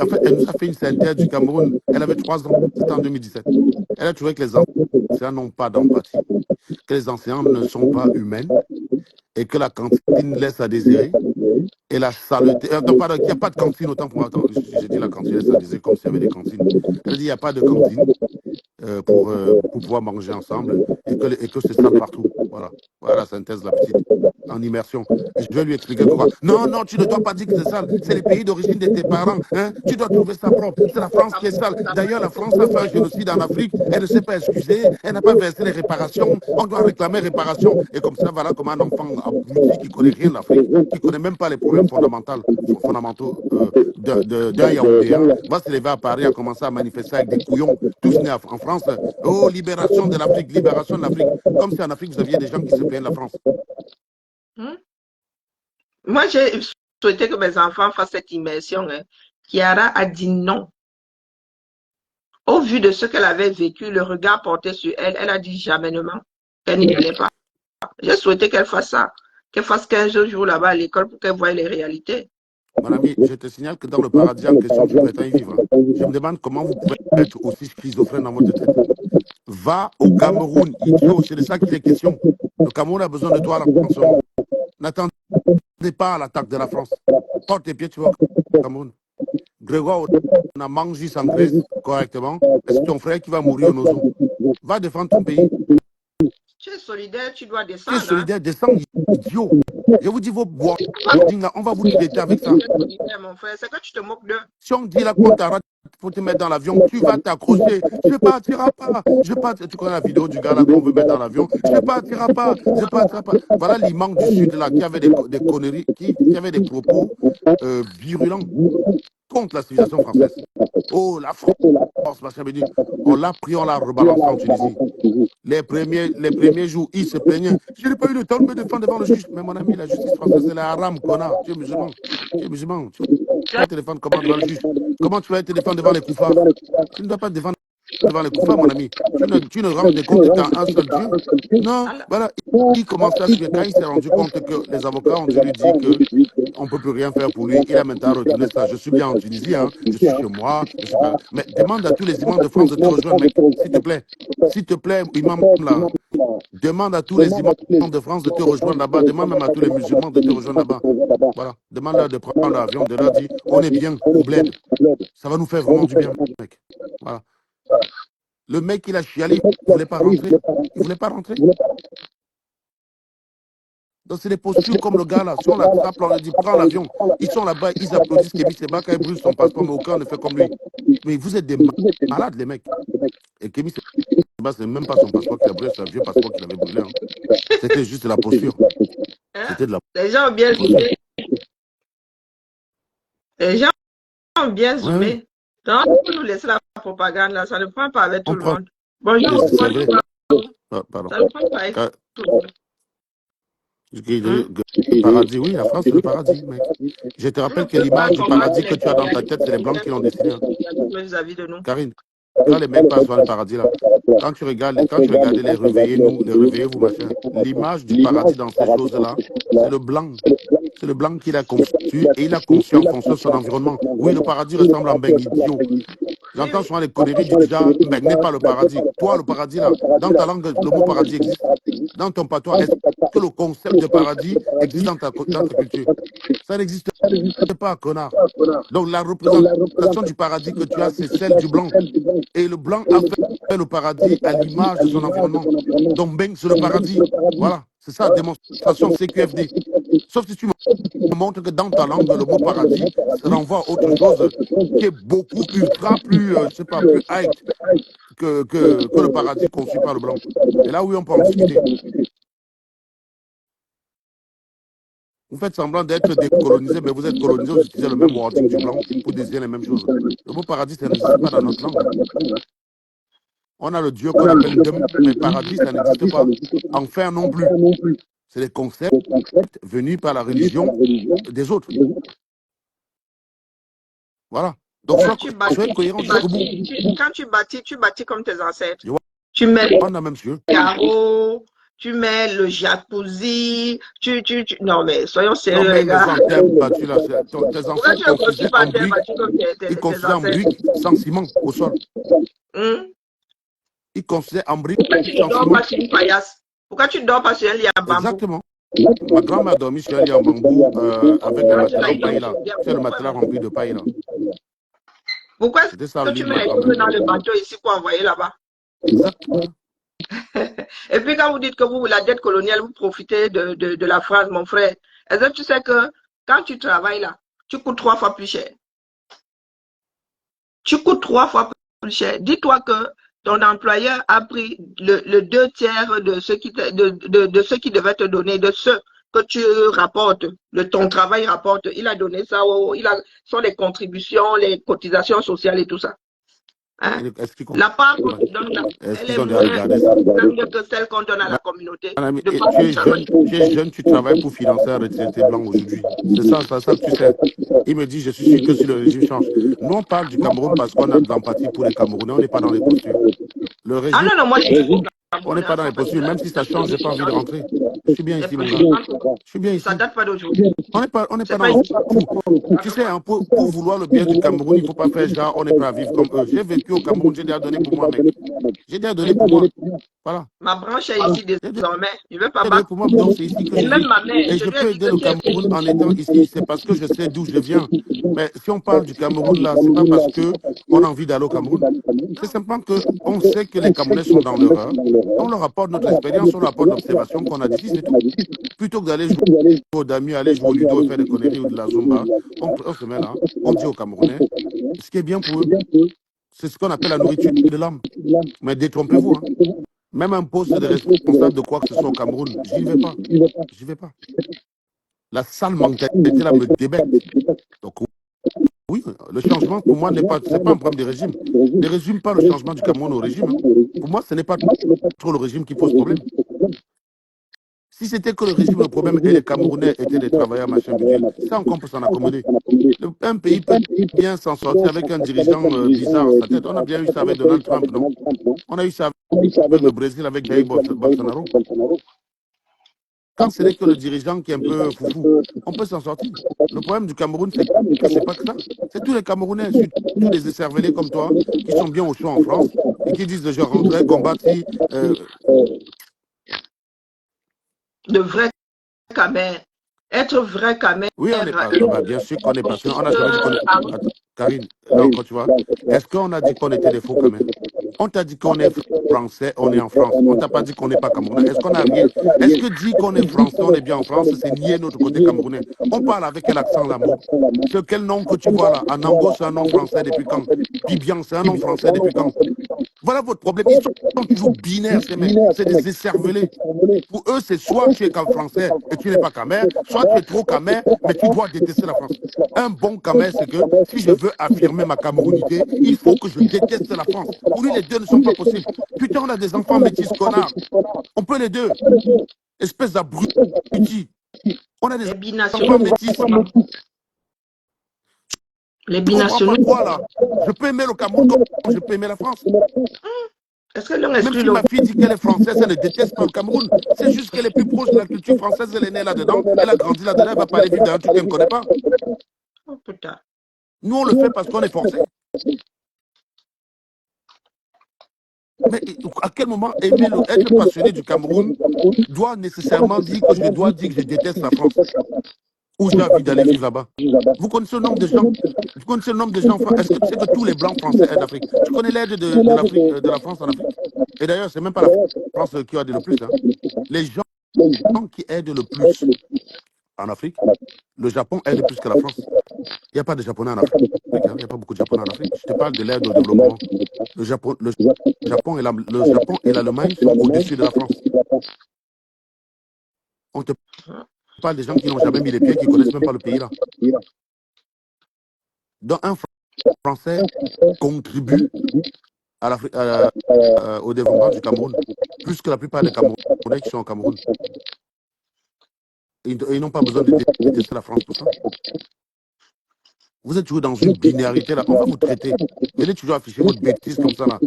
en fait, elle nous a fait une synthèse du Cameroun. Elle avait 3 ans, c'était en 2017. Elle a trouvé que les enseignants n'ont pas d'empathie, que les enseignants ne sont pas humains et que la cantine laisse à désirer. Et la saleté. Non, pardon, qu'il n'y a pas de cantine, autant pour moi. Attends, j'ai dit la cantine laisse à désirer comme s'il y avait des cantines. Elle a dit il n'y a pas de cantine. Pour pouvoir manger ensemble et que c'est sale partout. Voilà. Voilà la synthèse de la petite en immersion. Et je vais lui expliquer que quoi. Non, non, tu ne dois pas dire que c'est sale. C'est les pays d'origine de tes parents. Hein? Tu dois trouver ça propre. C'est la France qui est sale. D'ailleurs, la France a fait un génocide en Afrique. Elle ne s'est pas excusée. Elle n'a pas versé les réparations. On doit réclamer réparation. Et comme ça, voilà comme un enfant abruti qui ne connaît rien d'Afrique, qui ne connaît même pas les problèmes fondamentaux d'un Yaoundéen, va se lever à Paris, à commencer à manifester avec des couillons, tous nés en France. Oh, libération de l'Afrique, libération de l'Afrique. Comme si en Afrique, vous aviez des gens qui se plaignent de la France. Moi, j'ai souhaité que mes enfants fassent cette immersion. Hein. Chiara a dit non. Au vu de ce qu'elle avait vécu, le regard porté sur elle, elle a dit jamais. Elle n'y allait pas. J'ai souhaité qu'elle fasse ça. Qu'elle fasse 15 jours là-bas à l'école pour qu'elle voie les réalités. Mon ami, je te signale que dans le paradis en question, tu prétends y vivre. Je me demande comment vous pouvez être aussi schizophrène dans votre tête. Va au Cameroun, idiot, c'est de ça qu'il est question. Le Cameroun a besoin de toi là en ce moment. N'attendez pas à l'attaque de la France. Porte tes pieds, tu vas au Cameroun. Grégoire, on a mangé sans graisse correctement. C'est ton frère qui va mourir au nozo. Va défendre ton pays. Tu es solidaire, tu dois descendre. Tu es solidaire, descends, idiot. Je vous dis, vos bois, on va vous traiter avec ça. Mon frère, c'est que tu te moques d'eux. Si on dit là qu'on t'arrête pour te mettre dans l'avion, tu vas t'accrocher. Je ne partirai pas. Tu connais la vidéo du gars là qu'on veut mettre dans l'avion. Je ne partirai pas. Je ne partirai pas. Voilà l'imam du Sud là qui avait des conneries, qui avait des propos virulents contre la civilisation française. Oh, la France, machin, on l'a pris, on l'a rebalancé en Tunisie. Les premiers jours, il se plaignait. Je n'ai pas eu le temps de me défendre devant le juge. Mais mon ami, la justice française, c'est la haram, connard. Tu es musulman. Tu es musulman. Tu vas te défendre comment devant le juge? Comment tu vas te défendre devant les koufars? Tu ne dois pas te défendre devant les koufars, mon ami. Tu ne rends des comptes qu'à un seul Dieu. Non, Alors, voilà. Il commençait à suivre. Quand il s'est rendu compte que les avocats ont dû lui dire que on ne peut plus rien faire pour lui, il a maintenant retourné ça. Je suis bien en Tunisie, hein. Je suis chez moi, je suis pas. Mais demande à tous les imams de France de te rejoindre, mec. S'il te plaît. S'il te plaît, imam là. Demande à tous les imams de France de te rejoindre là-bas. Demande même à tous les musulmans de te rejoindre là-bas. Voilà. Demande-leur de prendre l'avion, de leur dire on est bien au bled. Ça va nous faire vraiment du bien, mec. Voilà. Le mec, il a chialé, il ne voulait pas rentrer. Il ne voulait pas rentrer. Donc, c'est des postures comme le gars là. Si on l'attrape, on lui dit prends l'avion. Ils sont là-bas, ils applaudissent Kémy Seba quand il brûle son passeport, mais aucun ne fait comme lui. Mais vous êtes des malades, les mecs. Et Kémy Seba, ce n'est même pas son passeport qu'il a brûlé, c'est un vieux passeport qu'il avait brûlé. Hein. C'était juste de la posture. hein, C'était de la les gens ont bien posture. zoomé. Les gens ont bien Oui, zoomé. oui. Donc, il faut nous laisser la propagande là. Ça ne prend pas avec tout On le prend monde. Bonjour, les bonjour. cerveaux. Pardon. Ça ne prend pas avec Quand- tout le monde. Le paradis, oui, la France, c'est le paradis, mec. Je te rappelle que l'image du paradis que tu as dans ta tête, c'est les Blancs qui l'ont dessiné. Hein. Vis-à-vis de nous. Karine, quand les mecs passent devant le paradis, là, quand tu regardais les réveillez-nous, les réveillez-vous, machin, l'image du paradis dans ces choses-là, c'est le blanc. C'est le blanc qui l'a conçu et il a conçu en fonction de son environnement. Oui, le paradis ressemble à un ben idiot. J'entends souvent les conneries du genre, ben n'est pas le paradis. Toi, le paradis, là, dans ta langue, le mot paradis existe. Dans ton patois, est-ce que le concept de paradis existe dans ta culture? Ça n'existe pas, connard. Donc, la représentation du paradis que tu as, c'est celle du blanc. Et le blanc a fait le paradis à l'image de son environnement. Donc, Beng, c'est le paradis. Voilà, c'est ça, démonstration CQFD. Sauf si tu me montres que dans ta langue, le mot paradis renvoie à autre chose qui est beaucoup ultra plus, je sais pas, plus hype que le paradis conçu par le blanc. Et là, oui, on peut en discuter. Vous faites semblant d'être décolonisé, mais vous êtes colonisé, vous utilisez le même wording du blanc pour désigner les mêmes choses. Le mot paradis, ça n'existe pas dans notre langue. On a le Dieu qu'on appelle Dem, mais paradis, ça n'existe pas. Enfer non plus. C'est des concepts venus par la religion des autres. Voilà. Donc, soyez cohérent jusqu'au bout. Quand tu bâtis comme tes ancêtres. Je vois, Tu mets on a même Dieu. le carreau, tu mets le jacuzzi, non mais soyons sérieux, Non, les mais gars. maison en terre battue, là, tes Pourquoi ancêtres tu ne construisaient construis pas en en terre briques, battue comme ils tes construisaient en ancêtres? briques sans ciment au sol. Ils construisaient en briques Pourquoi tu ne sans dors ciment. pas sur une paillasse? Pourquoi tu ne dors pas sur un lit en bambou? Exactement. Ma grand-mère a dormi sur un lit en bambou avec le matelas en paille là. C'est le matelas rempli de paille là. Pourquoi est-ce C'était ça le que lit tu de mets ma les cheveux dans grand-mère. le bateau ici pour envoyer là-bas? Exact. Voilà. Et puis quand vous dites que vous, la dette coloniale, vous profitez de la France, mon frère, est-ce que tu sais que quand tu travailles là, tu coûtes 3 fois plus cher? Tu coûtes 3 fois plus cher. Dis-toi que ton employeur a pris le 2 tiers de ce qui devait te donner, de ce que tu rapportes, de ton travail rapporte. Il a donné ça, ce sont les contributions, les cotisations sociales et tout ça. Hein? Est-ce qu'ils La part qu'on te donne là, Est-ce elle est qu'ils ont déjà moins regardé ça? grande que celle qu'on donne à la communauté. Mon ami, De par tu es le jeune, tu travailles pour financer un retraité blanc aujourd'hui. C'est ça que tu sais. Il me dit, je suis sûr que si le régime change. Nous, on parle du Cameroun parce qu'on a de l'empathie pour les Camerounais, on n'est pas dans les postures. Le Ah régime, non, non, moi je suis on n'est pas dans les postures. Même si ça change, j'ai pas envie de rentrer. Je suis bien ici, mon gars. Je suis bien Ça ici. date pas d'aujourd'hui. On n'est pas dans le coup. Tu sais, hein, pour vouloir le bien du Cameroun, il ne faut pas faire genre, on est prêt à vivre comme eux. J'ai vécu au Cameroun, j'ai déjà donné pour moi, mec. J'ai déjà donné pour moi. Voilà. Ma branche est ici désormais. Je ne veux pas J'ai donné battre. pour moi, donc c'est ici que Et je même vis. ma mère, Et je je lui ai peux dit aider que le tu es Cameroun en étant ici. C'est parce que je sais d'où je viens. Mais si on parle du Cameroun là, c'est pas parce que on a envie d'aller au Cameroun. C'est simplement que on sait que les Camerounais sont dans l'erreur. On leur apporte notre expérience, on leur apporte l'observation qu'on a d'ici, c'est tout. Plutôt que d'aller jouer au damier, aller jouer au ludo et faire des conneries ou de la zumba, on se met là, on dit aux Camerounais, ce qui est bien pour eux, c'est ce qu'on appelle la nourriture de l'âme. Mais détrompez-vous, hein. Même un poste de responsable de quoi que ce soit au Cameroun, j'y vais pas. J'y vais pas. La sale mentalité là me débecte. Donc oui, le changement pour moi c'est pas un problème de régime. Ne résume pas le changement du Cameroun au régime. Hein. Pour moi, ce n'est pas trop le régime qui pose problème. Si c'était que le régime, le problème, et les Camerounais étaient des travailleurs, machin, bidule, ça encore on peut s'en accommoder. Un pays peut bien s'en sortir avec un dirigeant bizarre à sa tête. On a bien eu ça avec Donald Trump, non? On a eu ça avec le Brésil, avec Jair Bolsonaro. Quand ce n'est que le dirigeant qui est un peu foufou, on peut s'en sortir. Le problème du Cameroun, c'est que c'est pas que ça. C'est tous les Camerounais, surtout des écervelés comme toi, qui sont bien au chaud en France et qui disent je rentrerai combattre si. De vrai Camer. Être vrai Camer. Oui, on n'est pas. Bien sûr qu'on est passionné. On n'a jamais dit qu'on est. Attends, Karine, non, quand tu vois. Est-ce qu'on a dit qu'on était des faux Camer? On t'a dit qu'on est français, on est en France. On t'a pas dit qu'on n'est pas camerounais. Est-ce qu'on a rien? Est-ce que dire qu'on est français, on est bien en France, c'est nier notre côté camerounais? On parle avec quel accent l'amour? Quel nom que tu vois là? Anango, c'est un nom français depuis quand? Bibian, c'est un nom français depuis quand? Voilà votre problème. Ils sont toujours binaires, ces mecs. C'est des écervelés. Pour eux, c'est soit tu es français et tu n'es pas camer, soit tu es trop camer, mais tu dois détester la France. Un bon camer, c'est que si je veux affirmer ma camerounité, il faut que je déteste la France. Pour lui, les deux ne sont pas possibles. Putain, on a des enfants métis, connards. On peut les deux. Espèce d'abruti. On a des enfants métis. Les binationaux. Je quoi là? Je peux aimer le Cameroun comme je peux aimer la France. Même si ma fille dit qu'elle est française, elle ne déteste pas le Cameroun. C'est juste qu'elle est plus proche de la culture française, elle est née là-dedans, elle a grandi là-dedans, elle va pas aller vivre dans un truc qu'elle ne connaît pas. Oh, putain. Nous, on le fait parce qu'on est forcé. Mais à quel moment être passionné du Cameroun doit nécessairement dire que je dois dire que je déteste la France? Ou j'ai envie d'aller vivre là-bas? Vous connaissez le nombre de gens? Vous connaissez le nombre de gens? Est-ce que tu sais que tous les Blancs français aident l'Afrique? Tu connais l'aide de la France en Afrique? Et d'ailleurs, c'est même pas la France qui aide le plus. Hein. Les gens qui aident le plus en Afrique, le Japon aide plus que la France. Il n'y a pas de Japonais en Afrique. Hein. Il n'y a pas beaucoup de Japonais en Afrique. Je te parle de l'aide au développement. Le Japon et l'Allemagne sont au-dessus de la France. On te parle des gens qui n'ont jamais mis les pieds, qui ne connaissent même pas le pays là. Donc un Français contribue au développement du Cameroun, plus que la plupart des Camerounais qui sont au Cameroun. Ils n'ont pas besoin de détester la France pour ça. Vous êtes toujours dans une binarité là. On va vous traiter. Venez toujours afficher votre bêtise comme ça là.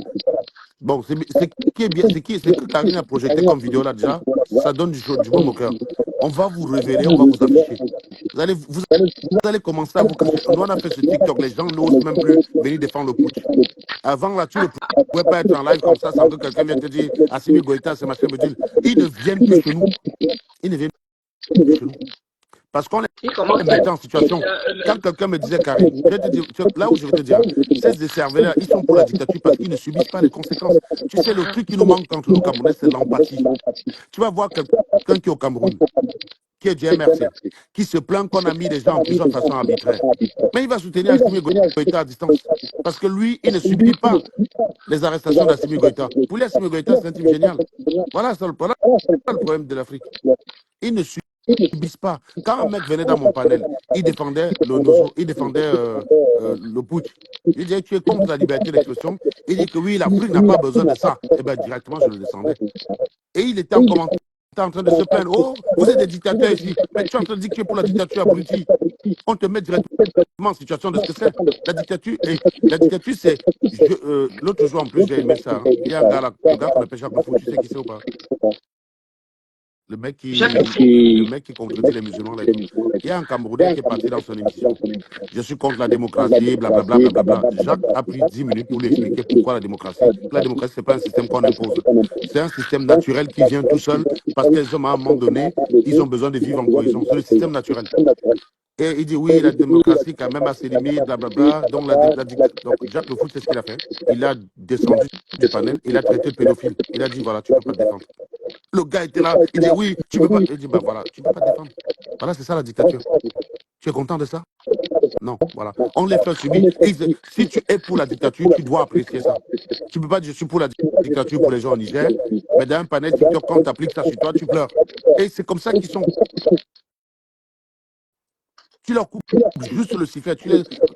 Bon, c'est qui est bien, c'est que Karine a projeté comme vidéo là déjà. Ça donne du baume au cœur. On va vous révéler, on va vous afficher. Vous allez commencer à vous cacher. Nous on a fait ce TikTok, les gens n'osent même plus venir défendre le putsch. Avant là, tu ne pouvais pas être en live comme ça sans que quelqu'un vienne te dire Assimi Goïta, c'est machin, me dit. Ils ne viennent plus chez nous. Ils ne viennent plus chez nous. Parce qu'on les mettait en situation. Quand quelqu'un me disait, Karine, je vais te dire, là où je vais te dire, ces décervelés-là, ils sont pour la dictature parce qu'ils ne subissent pas les conséquences. Tu sais, le truc qui nous manque entre nous, Camerounais, c'est l'empathie. Tu vas voir quelqu'un qui est au Cameroun, qui est du MRC, qui se plaint qu'on a mis les gens en prison de façon arbitraire. Mais il va soutenir Assimi Goïta à distance. Parce que lui, il ne subit pas les arrestations d'Assimi Goïta. Pour lui, Assimi Goïta, c'est un type génial. Voilà le problème de l'Afrique. Il ne subissent pas. Quand un mec venait dans mon panel, il défendait le Nozo, il défendait le putsch. Il disait tu es contre la liberté d'expression. Il dit que oui, l'Afrique n'a pas besoin de ça. Et bien directement, je le descendais. Et il était en commentaire en train de se plaindre. Oh, vous êtes des dictateurs ici. Mais tu es en train de dire que tu es pour la dictature abrutie. On te met directement en situation de ce que c'est. La dictature, c'est. L'autre jour, en plus, j'ai aimé ça. Hein. Il y a un gars là, le gars qu'on appelle Jacques Le Fou, tu sais qui c'est ou pas? Le mec qui contredit les musulmans là et tout. Il y a un Camerounais qui est parti dans son émission. Je suis contre la démocratie, blablabla, blablabla. Jacques a pris 10 minutes pour lui expliquer pourquoi la démocratie. La démocratie, ce n'est pas un système qu'on impose. C'est un système naturel qui vient tout seul parce que les hommes, à un moment donné, ils ont besoin de vivre en cohésion. C'est le système naturel. Et il dit oui, la démocratie quand même a ses limites, blablabla. Donc, donc Jacques Le Fou, c'est ce qu'il a fait. Il a descendu du panel, il a traité le pédophile. Il a dit voilà, tu ne peux pas te défendre. Le gars était là, il dit oui, tu ne peux pas. Il dit bah voilà, tu ne peux pas te défendre. Voilà, c'est ça la dictature. Tu es content de ça? Non, voilà. On les fait subir. Si tu es pour la dictature, tu dois apprécier ça. Tu ne peux pas dire je suis pour la dictature pour les gens au Niger, mais dans un panel TikTok, quand tu appliques ça sur toi, tu pleures. Et c'est comme ça qu'ils sont. Tu leur coupes juste le sifflet, tu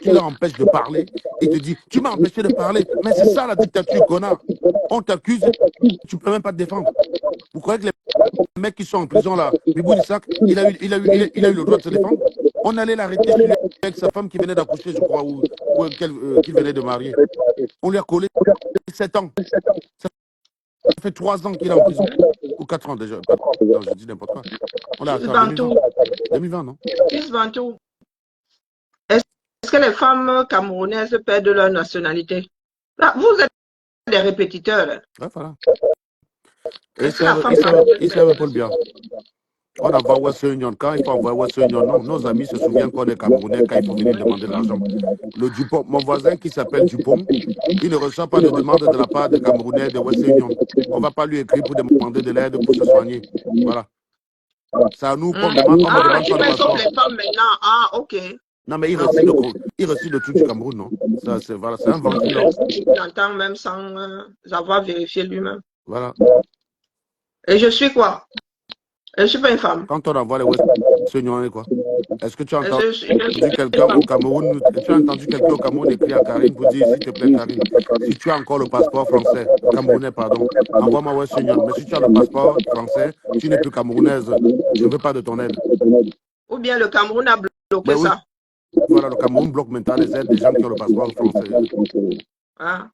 leur empêches de parler et te dis, tu m'as empêché de parler. Mais c'est ça la dictature, connard. On t'accuse, tu ne peux même pas te défendre. Vous croyez que les mecs qui sont en prison là, Mibou Isaac, il a eu le droit de se défendre? On allait l'arrêter chez lui avec sa femme qui venait d'accoucher, je crois, ou qu'il venait de marier. On lui a collé 7 ans. Ça fait 3 ans qu'il est en prison. Ou 4 ans déjà. Non, je dis n'importe quoi. On l'a arrêté en 2020. 2020, non? Fils Bantou, est-ce que les femmes camerounaises perdent leur nationalité? Là, vous êtes des répétiteurs. Là. Ouais, voilà. Est-ce que la femme Ils camerounaise savent Paul Biya. On envoie Western Union. Quand il faut envoyer Western Union, non. Nos amis se souviennent qu'on est Camerounais quand il faut venir demander de l'argent. Le Dupont, mon voisin qui s'appelle Dupont, il ne reçoit pas de demande de la part des Camerounais de Western Union. On ne va pas lui écrire pour demander de l'aide pour se soigner. Voilà. C'est à nous qu'on demande, on ne demande tu pas le mets sur passeport. les femmes maintenant. Ah, ok. Non, mais il reçoit le truc du Cameroun, non? Ça, c'est voilà, un ventileur. Il entend même sans avoir vérifié lui-même. Voilà. Et je suis quoi? Je ne suis pas une femme. Quand on envoie les Western quoi? Est-ce que tu as entendu quelqu'un au Cameroun, écrire à Karine pour dire, s'il te plaît, Karine, si tu as encore le passeport français, camerounais, pardon, envoie-moi Western Union. Mais si tu as le passeport français, tu n'es plus camerounaise. Je ne veux pas de ton aide. Ou bien le Cameroun a bloqué Oui. ça. Voilà, le Cameroun bloque maintenant les aides des gens qui ont le passeport français. Ah.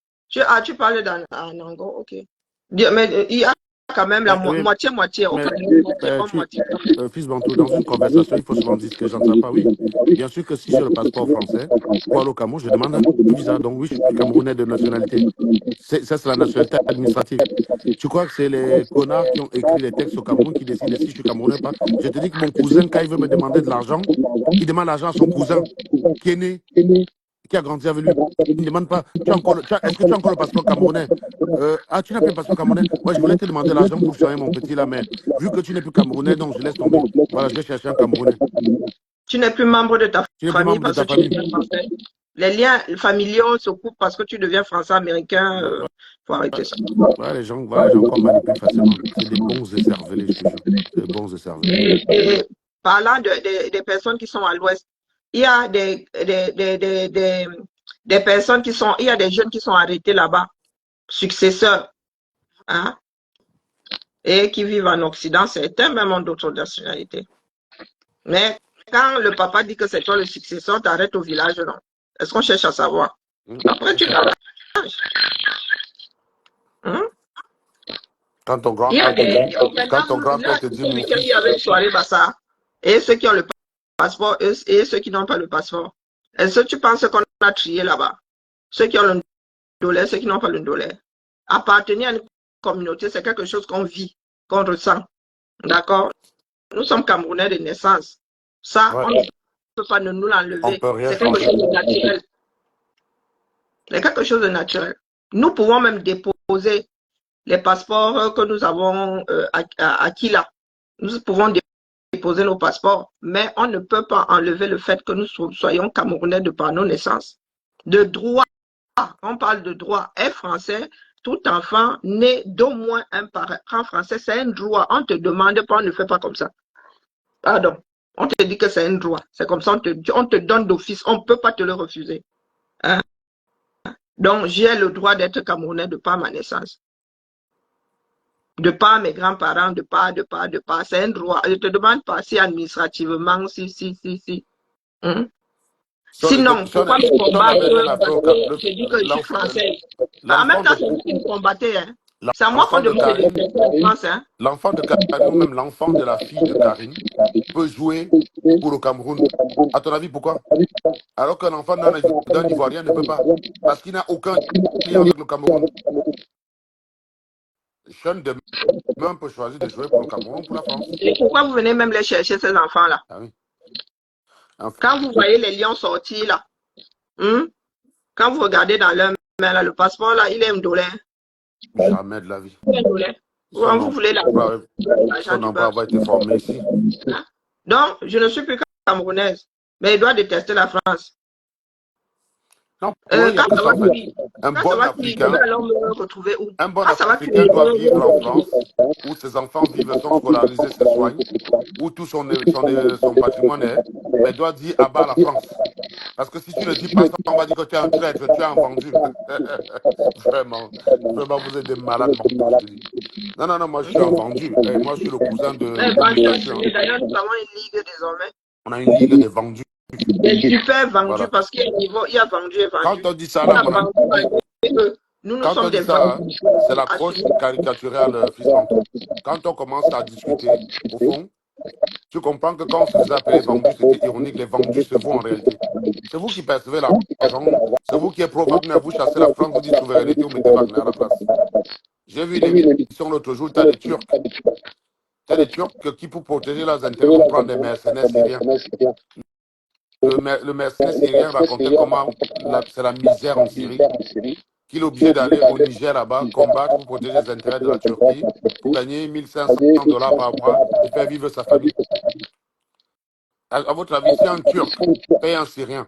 Tu parles en anglais, ok. Mais il y a quand même la moitié-moitié. Fils Bantou, dans une conversation, il faut souvent dire ce que j'entends pas. Oui, bien sûr que si j'ai le passeport français, pour aller au Cameroun, je demande un visa. Donc oui, je suis camerounais de nationalité. Ça, c'est la nationalité administrative. Tu crois que c'est les connards qui ont écrit les textes au Cameroun qui décident si je suis camerounais ou pas? Je te dis que mon cousin, quand il veut me demander de l'argent, il demande l'argent à son cousin qui est né, qui a grandi avec lui. Il ne demande pas, est-ce que tu as encore le passeport camerounais? Tu n'as plus le passeport camerounais? Ouais, je voulais te demander l'argent pour soigner mon petit là, mais vu que tu n'es plus camerounais, donc je laisse tomber. Voilà, je vais chercher un camerounais. Tu n'es plus membre de ta famille parce que tu deviens français. Les liens familiaux se coupent parce que tu deviens français-américain. Faut arrêter ça. Voilà les gens qu'on manipule facilement. C'est des bons écervelés, je te jure. Des bons écervelés. Et parlant des personnes qui sont à l'ouest, il y a des personnes qui sont, il y a des jeunes qui sont arrêtés là-bas, successeurs, hein, et qui vivent en Occident, certains même ont d'autres nationalités. Mais quand le papa dit que c'est toi le successeur, t'arrêtes au village, non? Est-ce qu'on cherche à savoir? Après, tu t'arrêtes. Quand ton grand-père te dit, mon fils. Il y avait une soirée Bassa, et ceux qui ont le passeport et ceux qui n'ont pas le passeport. Est-ce que tu penses qu'on a trié là-bas? Ceux qui ont le dollar, ceux qui n'ont pas le dollar. Appartenir à une communauté, c'est quelque chose qu'on vit, qu'on ressent. D'accord? Nous sommes Camerounais de naissance. Ça, on ne peut pas nous l'enlever. C'est quelque chose de naturel. C'est quelque chose de naturel. Nous pouvons même déposer les passeports que nous avons acquis là. Nous pouvons déposer nos passeports, mais on ne peut pas enlever le fait que nous soyons Camerounais de par nos naissances. De droit, on parle de droit. Est français, tout enfant né d'au moins un parent français, c'est un droit. On ne te demande pas, on ne fait pas comme ça. Pardon. On te dit que c'est un droit. C'est comme ça, on te donne d'office. On ne peut pas te le refuser. Hein? Donc, j'ai le droit d'être Camerounais de par ma naissance. De par mes grands-parents, de par. C'est un droit. Je ne te demande pas si administrativement, si. Hein? Sinon, pourquoi me combattre? Je dis que je suis française. En même temps, c'est vous qui me combattez. Hein? C'est à moi qu'on demande de France. Hein? L'enfant de Karine ou même l'enfant de la fille de Karine peut jouer pour le Cameroun. À ton avis, pourquoi? Alors qu'un enfant d'un Ivoirien ne peut pas. Parce qu'il n'a aucun lien avec le Cameroun. Sean demain peut choisir de jouer pour le Cameroun ou pour la France. Et pourquoi vous venez même les chercher, ces enfants-là? Ah oui. Quand vous voyez les lions sortir là, quand vous regardez dans leur main, là, le passeport, là, il est un dollar. Jamais de la vie. Quand vous voulez son emploi va être formé ici. Hein? Donc, je ne suis plus camerounaise, mais il doit détester la France. Non, un bon Africain doit vivre en France, où ses enfants vivent, sont scolarisés, se soignent, où tout son patrimoine est, mais doit dire à bas la France. Parce que si tu ne dis pas ça, on va dire que tu es un traître, tu es un vendu. Vraiment, vraiment, vous êtes des malades mentaux, je te dis. Non, non, non, moi je suis un vendu. Et moi je suis le cousin de Moustachu. Hein. D'ailleurs, nous avons une ligue désormais. On a une ligue des vendus. Des super vendus Voilà. parce qu'il y a un niveau, il y a vendu et vendu. Quand on dit ça là, mon ami, Nous quand on sommes dit des ça, vendus. c'est l'approche caricaturale, fils Fantou. Quand on commence à discuter, au fond, tu comprends que quand on se faisait appeler vendu, c'était ironique. Les vendus, c'est vous en réalité. C'est vous qui percevez l'argent. C'est vous qui êtes pro-Wagner. Vous chassez la France, vous dites souveraineté, vous mettez Wagner à la place. J'ai vu une émission l'autre jour, tu as des Turcs. Tu as des Turcs qui, pour protéger leurs intérêts, vont prendre des mercenaires syriens. Le mercenaire syrien racontait comment c'est la misère en Syrie, qu'il est obligé d'aller au Niger là-bas, combattre pour protéger les intérêts de la Turquie, pour gagner 1500 $ par mois et faire vivre sa famille. À votre avis, si un Turc paye un Syrien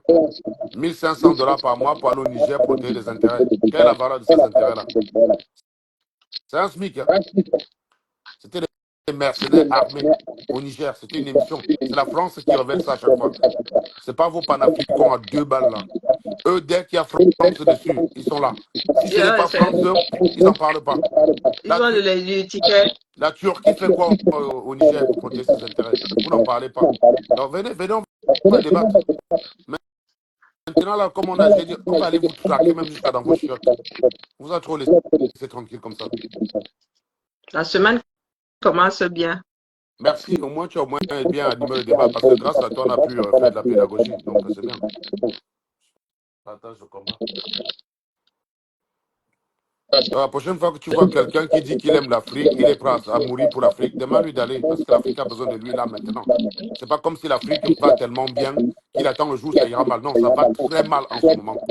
1500 $ par mois pour aller au Niger protéger les intérêts, quelle est la valeur de ces intérêts-là? C'est un SMIC. Hein? C'était des mercenaires armés au Niger. C'était une émission. C'est la France qui révèle ça à chaque fois. Ce n'est pas vos panafricains à 2 balles là. Eux, dès qu'il y a France dessus, ils sont là. Si ce n'est pas France, ils n'en parlent pas. Ils ont les tickets. La Turquie fait quoi au Niger pour protéger ses intérêts? Vous n'en parlez pas. Alors venez, on va débattre. Maintenant, là, comme on a dit, on va aller vous traquer même jusqu'à dans vos chiottes. Vous a trop laissé tranquille comme ça. La semaine commence bien. Merci, au moins tu as au moins bien animé le débat parce que grâce à toi, on a pu faire de la pédagogie. Donc c'est bien. Attends, je comprends. La prochaine fois que tu vois quelqu'un qui dit qu'il aime l'Afrique, il est prêt à mourir pour l'Afrique, demande-lui d'aller parce que l'Afrique a besoin de lui là maintenant. C'est pas comme si l'Afrique va tellement bien qu'il attend le jour où ça ira mal. Non, ça va très mal en ce moment.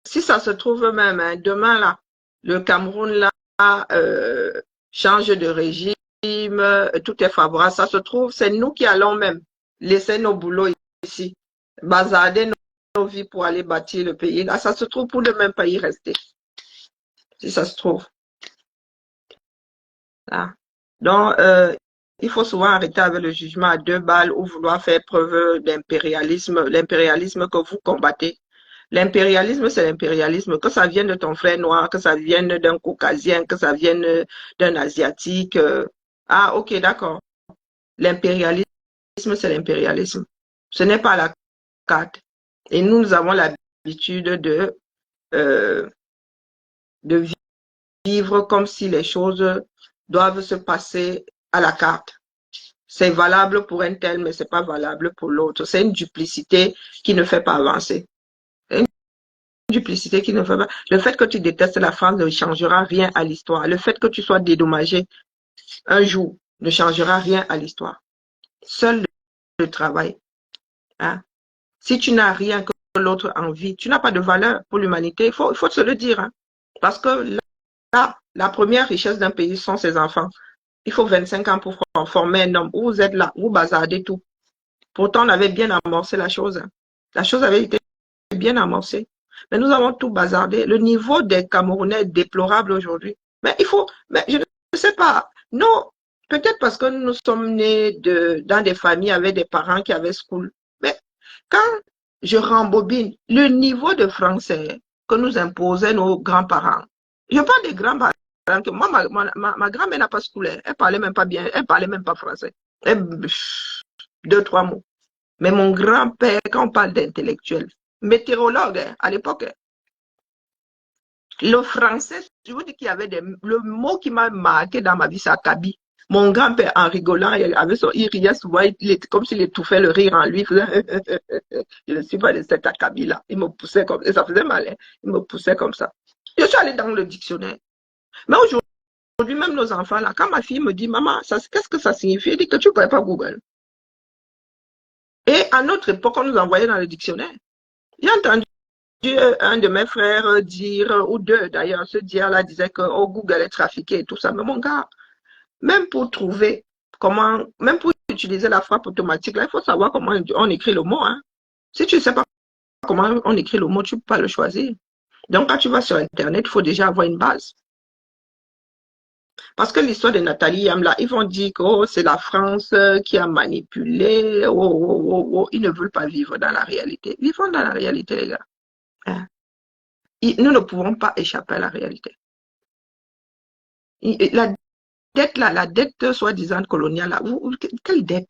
Si ça se trouve même, hein, demain là, le Cameroun là change de régime, tout est favorable. Ça se trouve, c'est nous qui allons même laisser nos boulots ici, bazarder nos vies pour aller bâtir le pays. Là, ça se trouve pour ne même pas y rester. Si ça se trouve. Là. Donc, il faut souvent arrêter avec le jugement à 2 balles ou vouloir faire preuve d'impérialisme, l'impérialisme que vous combattez. L'impérialisme, c'est l'impérialisme. Que ça vienne de ton frère noir, que ça vienne d'un caucasien, que ça vienne d'un asiatique. Ah, ok, d'accord. L'impérialisme, c'est l'impérialisme. Ce n'est pas la carte. Et nous avons l'habitude de vivre comme si les choses doivent se passer à la carte. C'est valable pour un tel, mais c'est pas valable pour l'autre. C'est une duplicité qui ne fait pas avancer. Duplicité qui ne fait pas. Le fait que tu détestes la France ne changera rien à l'histoire. Le fait que tu sois dédommagé un jour ne changera rien à l'histoire. Seul le travail. Hein? Si tu n'as rien que l'autre envie, tu n'as pas de valeur pour l'humanité. Il faut se le dire. Hein? Parce que là, la première richesse d'un pays sont ses enfants. Il faut 25 ans pour former un homme. Vous êtes là, vous bazardez tout. Pourtant, on avait bien amorcé la chose. Hein? La chose avait été bien amorcée. Mais nous avons tout bazardé. Le niveau des Camerounais est déplorable aujourd'hui. Mais je ne sais pas. Non, peut-être parce que nous sommes nés dans des familles avec des parents qui avaient school. Mais quand je rembobine le niveau de français que nous imposaient nos grands-parents, je parle des grands-parents. Moi, ma grand-mère n'a pas schoolé. Elle parlait même pas bien. Elle parlait même pas français. 2-3 mots. Mais mon grand-père, quand on parle d'intellectuel, météorologue hein, à l'époque. Le français, je vous dis qu'il y avait le mot qui m'a marqué dans ma vie, c'est Akabi. Mon grand-père, en rigolant, il riait souvent, il était comme s'il étouffait le rire en lui. Il faisait, je ne suis pas de cet Akabi-là. Il me poussait comme ça. Ça faisait mal. Hein. Il me poussait comme ça. Je suis allée dans le dictionnaire. Mais aujourd'hui, même nos enfants, là, quand ma fille me dit, maman, qu'est-ce que ça signifie? Elle dit que tu ne connais pas Google. Et à notre époque, on nous envoyait dans le dictionnaire. J'ai entendu un de mes frères dire, ou deux d'ailleurs, ce dire-là disait que oh, Google est trafiqué et tout ça. Mais mon gars, même pour trouver comment, même pour utiliser la frappe automatique, là, il faut savoir comment on écrit le mot. Hein. Si tu ne sais pas comment on écrit le mot, tu ne peux pas le choisir. Donc, quand tu vas sur Internet, il faut déjà avoir une base. Parce que l'histoire de Nathalie Yamla, ils vont dire que oh, c'est la France qui a manipulé. Oh, oh, oh, oh. Ils ne veulent pas vivre dans la réalité. Vivons dans la réalité, les gars. Hein? Nous ne pouvons pas échapper à la réalité. La dette, là, la dette soi-disant coloniale, là, quelle dette?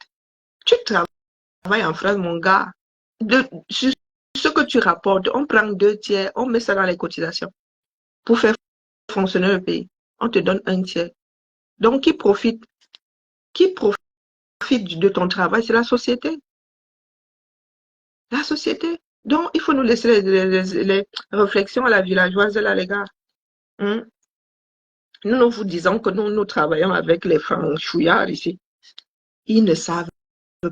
Tu travailles en France, mon gars. Sur ce que tu rapportes, on prend 2 tiers, on met ça dans les cotisations pour faire fonctionner le pays. On te donne 1 tiers. Donc, qui profite de ton travail? C'est la société. La société. Donc, il faut nous laisser les réflexions à la villageoise, là, les gars. Hein? Nous vous disons que nous travaillons avec les franchouillards ici. Ils ne savent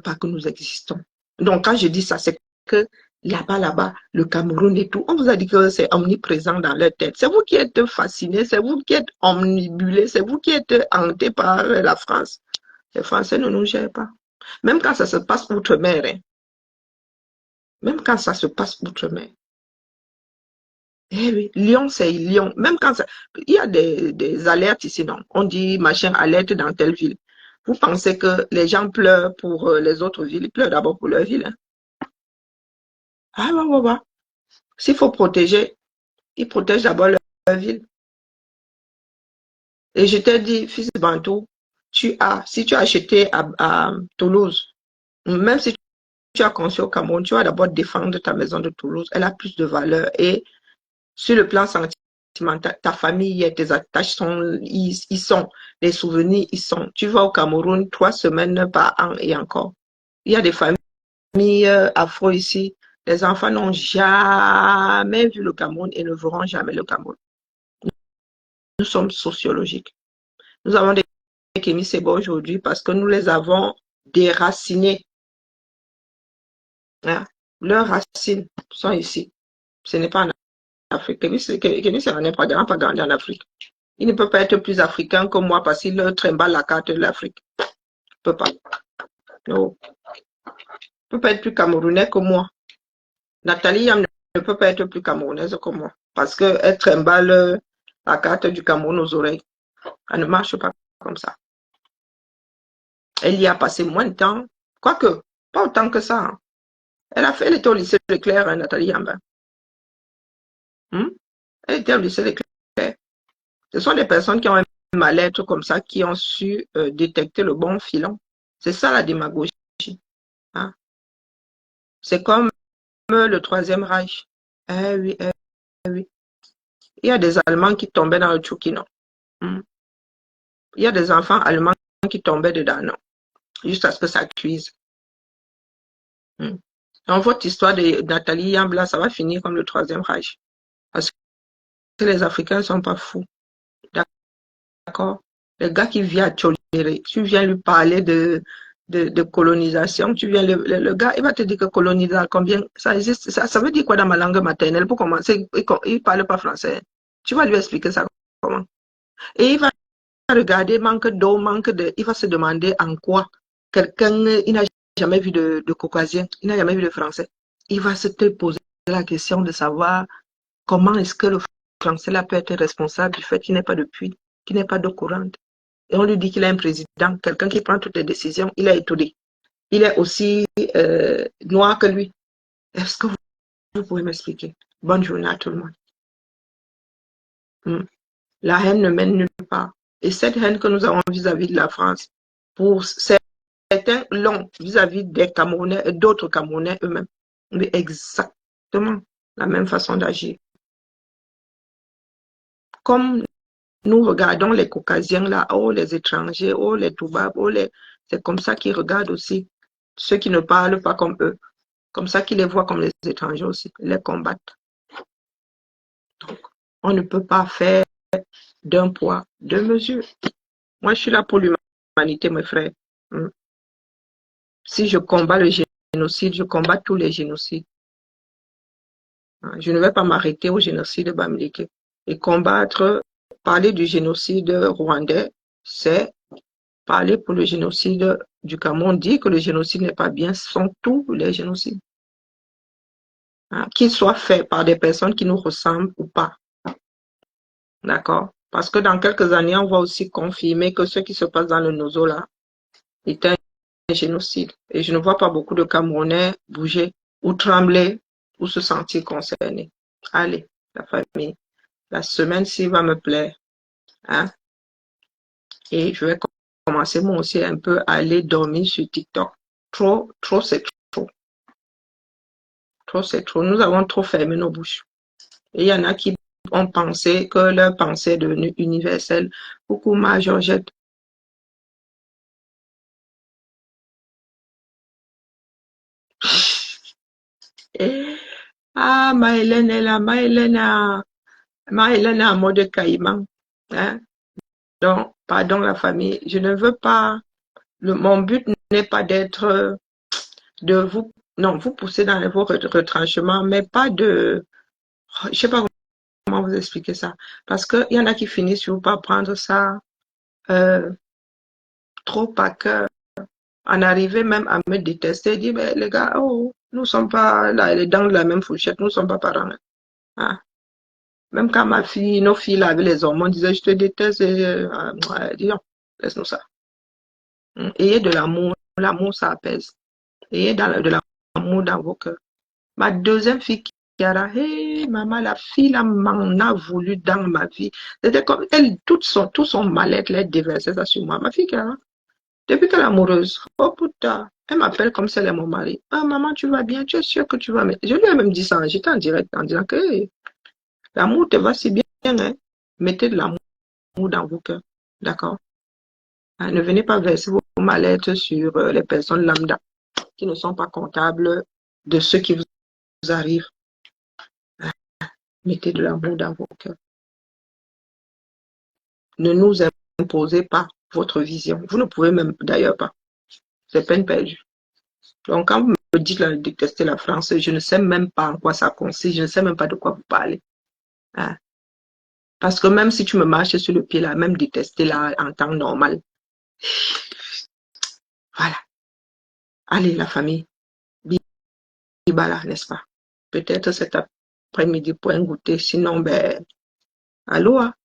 pas que nous existons. Donc, quand je dis ça, c'est que là-bas, le Cameroun et tout, on vous a dit que c'est omniprésent dans leur tête. C'est vous qui êtes fascinés, c'est vous qui êtes omnibulés, c'est vous qui êtes hantés par la France. Les Français ne nous gèrent pas. Même quand ça se passe outre-mer, hein. Même quand ça se passe outre-mer. Eh oui, Lyon, c'est Lyon. Même quand ça... Il y a des alertes ici, non? On dit, machin, alerte dans telle ville. Vous pensez que les gens pleurent pour les autres villes? Ils pleurent d'abord pour leur ville. Hein? Ah, ouais. S'il faut protéger, ils protègent d'abord leur ville. Et je t'ai dit, fils de Bantou, si tu as acheté à Toulouse, même si tu as construit au Cameroun, tu vas d'abord défendre ta maison de Toulouse. Elle a plus de valeur. Et sur le plan sentimental, ta famille, tes attaches ils sont, les souvenirs, ils sont. Tu vas au Cameroun 3 semaines par an et encore. Il y a des familles afro ici. Les enfants n'ont jamais vu le Cameroun et ne verront jamais le Cameroun. Nous sommes sociologiques. Nous avons des Kémy Séba aujourd'hui parce que nous les avons déracinés. Hein? Leurs racines sont ici. Ce n'est pas en Afrique. Kémy Séba n'est pas grandi en Afrique. Il ne peut pas être plus africain que moi parce qu'il trimballe la carte de l'Afrique. Il ne peut pas. Non. Il ne peut pas être plus camerounais que moi. Nathalie Yam ne peut pas être plus camerounaise que moi parce qu'elle trimballe la carte du Cameroun aux oreilles. Elle ne marche pas comme ça. Elle y a passé moins de temps. Quoique, pas autant que ça. Hein. Elle était au lycée Leclerc, hein, Nathalie Yamba. Elle était au lycée Leclerc. Ce sont des personnes qui ont un mal-être comme ça, qui ont su détecter le bon filon. C'est ça la démagogie. Hein. C'est comme le Troisième Reich. Eh oui, eh oui. Il y a des Allemands qui tombaient dans le Tchoukino. Il y a des enfants allemands qui tombaient dedans, non. Juste à ce que ça cuise. Donc, votre histoire de Nathalie Yambla, ça va finir comme le Troisième Reich. Parce que les Africains ne sont pas fous. D'accord? Le gars qui vient tolérer, tu viens lui parler de colonisation, le gars, il va te dire que colonisation, combien, ça existe, ça veut dire quoi dans ma langue maternelle pour commencer, il ne parle pas français. Tu vas lui expliquer ça comment. Et il va regarder, manque d'eau, il va se demander en quoi quelqu'un, il n'a jamais vu de caucasien, il n'a jamais vu de français. Il va se te poser la question de savoir comment est-ce que le français là peut être responsable du fait qu'il n'ait pas de puits, qu'il n'ait pas d'eau courante. Et on lui dit qu'il a un président, quelqu'un qui prend toutes les décisions, il est étonné. Il est aussi noir que lui. Est-ce que vous pouvez m'expliquer? Bonne journée à tout le monde. La haine ne mène nulle part. Et cette haine que nous avons vis-à-vis de la France, pour certains l'ont vis-à-vis des Camerounais et d'autres Camerounais eux-mêmes. Mais exactement la même façon d'agir. Comme nous regardons les Caucasiens là, oh les étrangers, oh les Toubabs, oh les... C'est comme ça qu'ils regardent aussi ceux qui ne parlent pas comme eux. Comme ça qu'ils les voient comme les étrangers aussi, les combattent. Donc, on ne peut pas faire d'un poids, deux mesures. Moi, je suis là pour l'humanité, mes frères. Si je combats le génocide, je combats tous les génocides. Je ne vais pas m'arrêter au génocide Bamileke. Et combattre, parler du génocide rwandais, c'est parler pour le génocide du Cameroun. Dire que le génocide n'est pas bien, ce sont tous les génocides. Qu'ils soient faits par des personnes qui nous ressemblent ou pas. D'accord? Parce que dans quelques années, on va aussi confirmer que ce qui se passe dans le Nozo là est un génocide. Et je ne vois pas beaucoup de Camerounais bouger ou trembler ou se sentir concernés. Allez, la famille, la semaine-ci va me plaire. Hein? Et je vais commencer moi aussi un peu à aller dormir sur TikTok. Trop, c'est trop. Trop, c'est trop. Nous avons trop fermé nos bouches. Et il y en a qui ont pensé que leur pensée est devenue universelle. Coucou ma Georgette. Ah, ma Hélène est là. Ma Hélène est en mode caïman. Hein? Donc, pardon la famille. Je ne veux pas. Mon but n'est pas d'être de vous. Non, vous pousser dans vos retranchements, mais pas de. Je sais pas comment vous expliquer ça. Parce qu'il y en a qui finissent par prendre ça trop à cœur. En arriver même à me détester, dire, mais les gars, oh, nous ne sommes pas là, les dents de la même fourchette, nous ne sommes pas parents. Hein. Même quand nos filles là, avec les hormones, disaient, je te déteste, disons, laisse-nous ça. Ayez de l'amour ça apaise. Ayez de l'amour dans vos cœurs. Ma deuxième fille, Kiara, hey, maman, la fille là m'en a voulu dans ma vie. C'était comme elle, tout son mal-être, elle déversait ça sur moi. Ma fille, Kiara, depuis qu'elle est amoureuse, oh putain, elle m'appelle comme si elle est mon mari. Ah, maman, tu vas bien, tu es sûre que tu vas bien. Je lui ai même dit ça, j'étais en direct en disant que hey, l'amour te va si bien, hein. Mettez de l'amour dans vos cœurs, d'accord? Hein, ne venez pas verser vos mal-être sur les personnes lambda qui ne sont pas comptables de ce qui vous arrive. Hein, mettez de l'amour dans vos cœurs. Ne nous imposez pas votre vision. Vous ne pouvez même d'ailleurs pas. C'est peine perdue. Donc, quand vous me dites de détester la France, je ne sais même pas en quoi ça consiste, je ne sais même pas de quoi vous parlez. Hein. Parce que même si tu me marches sur le pied là, même détester là en temps normal. Voilà. Allez, la famille. Bibala, n'est-ce pas? Peut-être cet après-midi pour un goûter. Sinon, ben, allô, hein?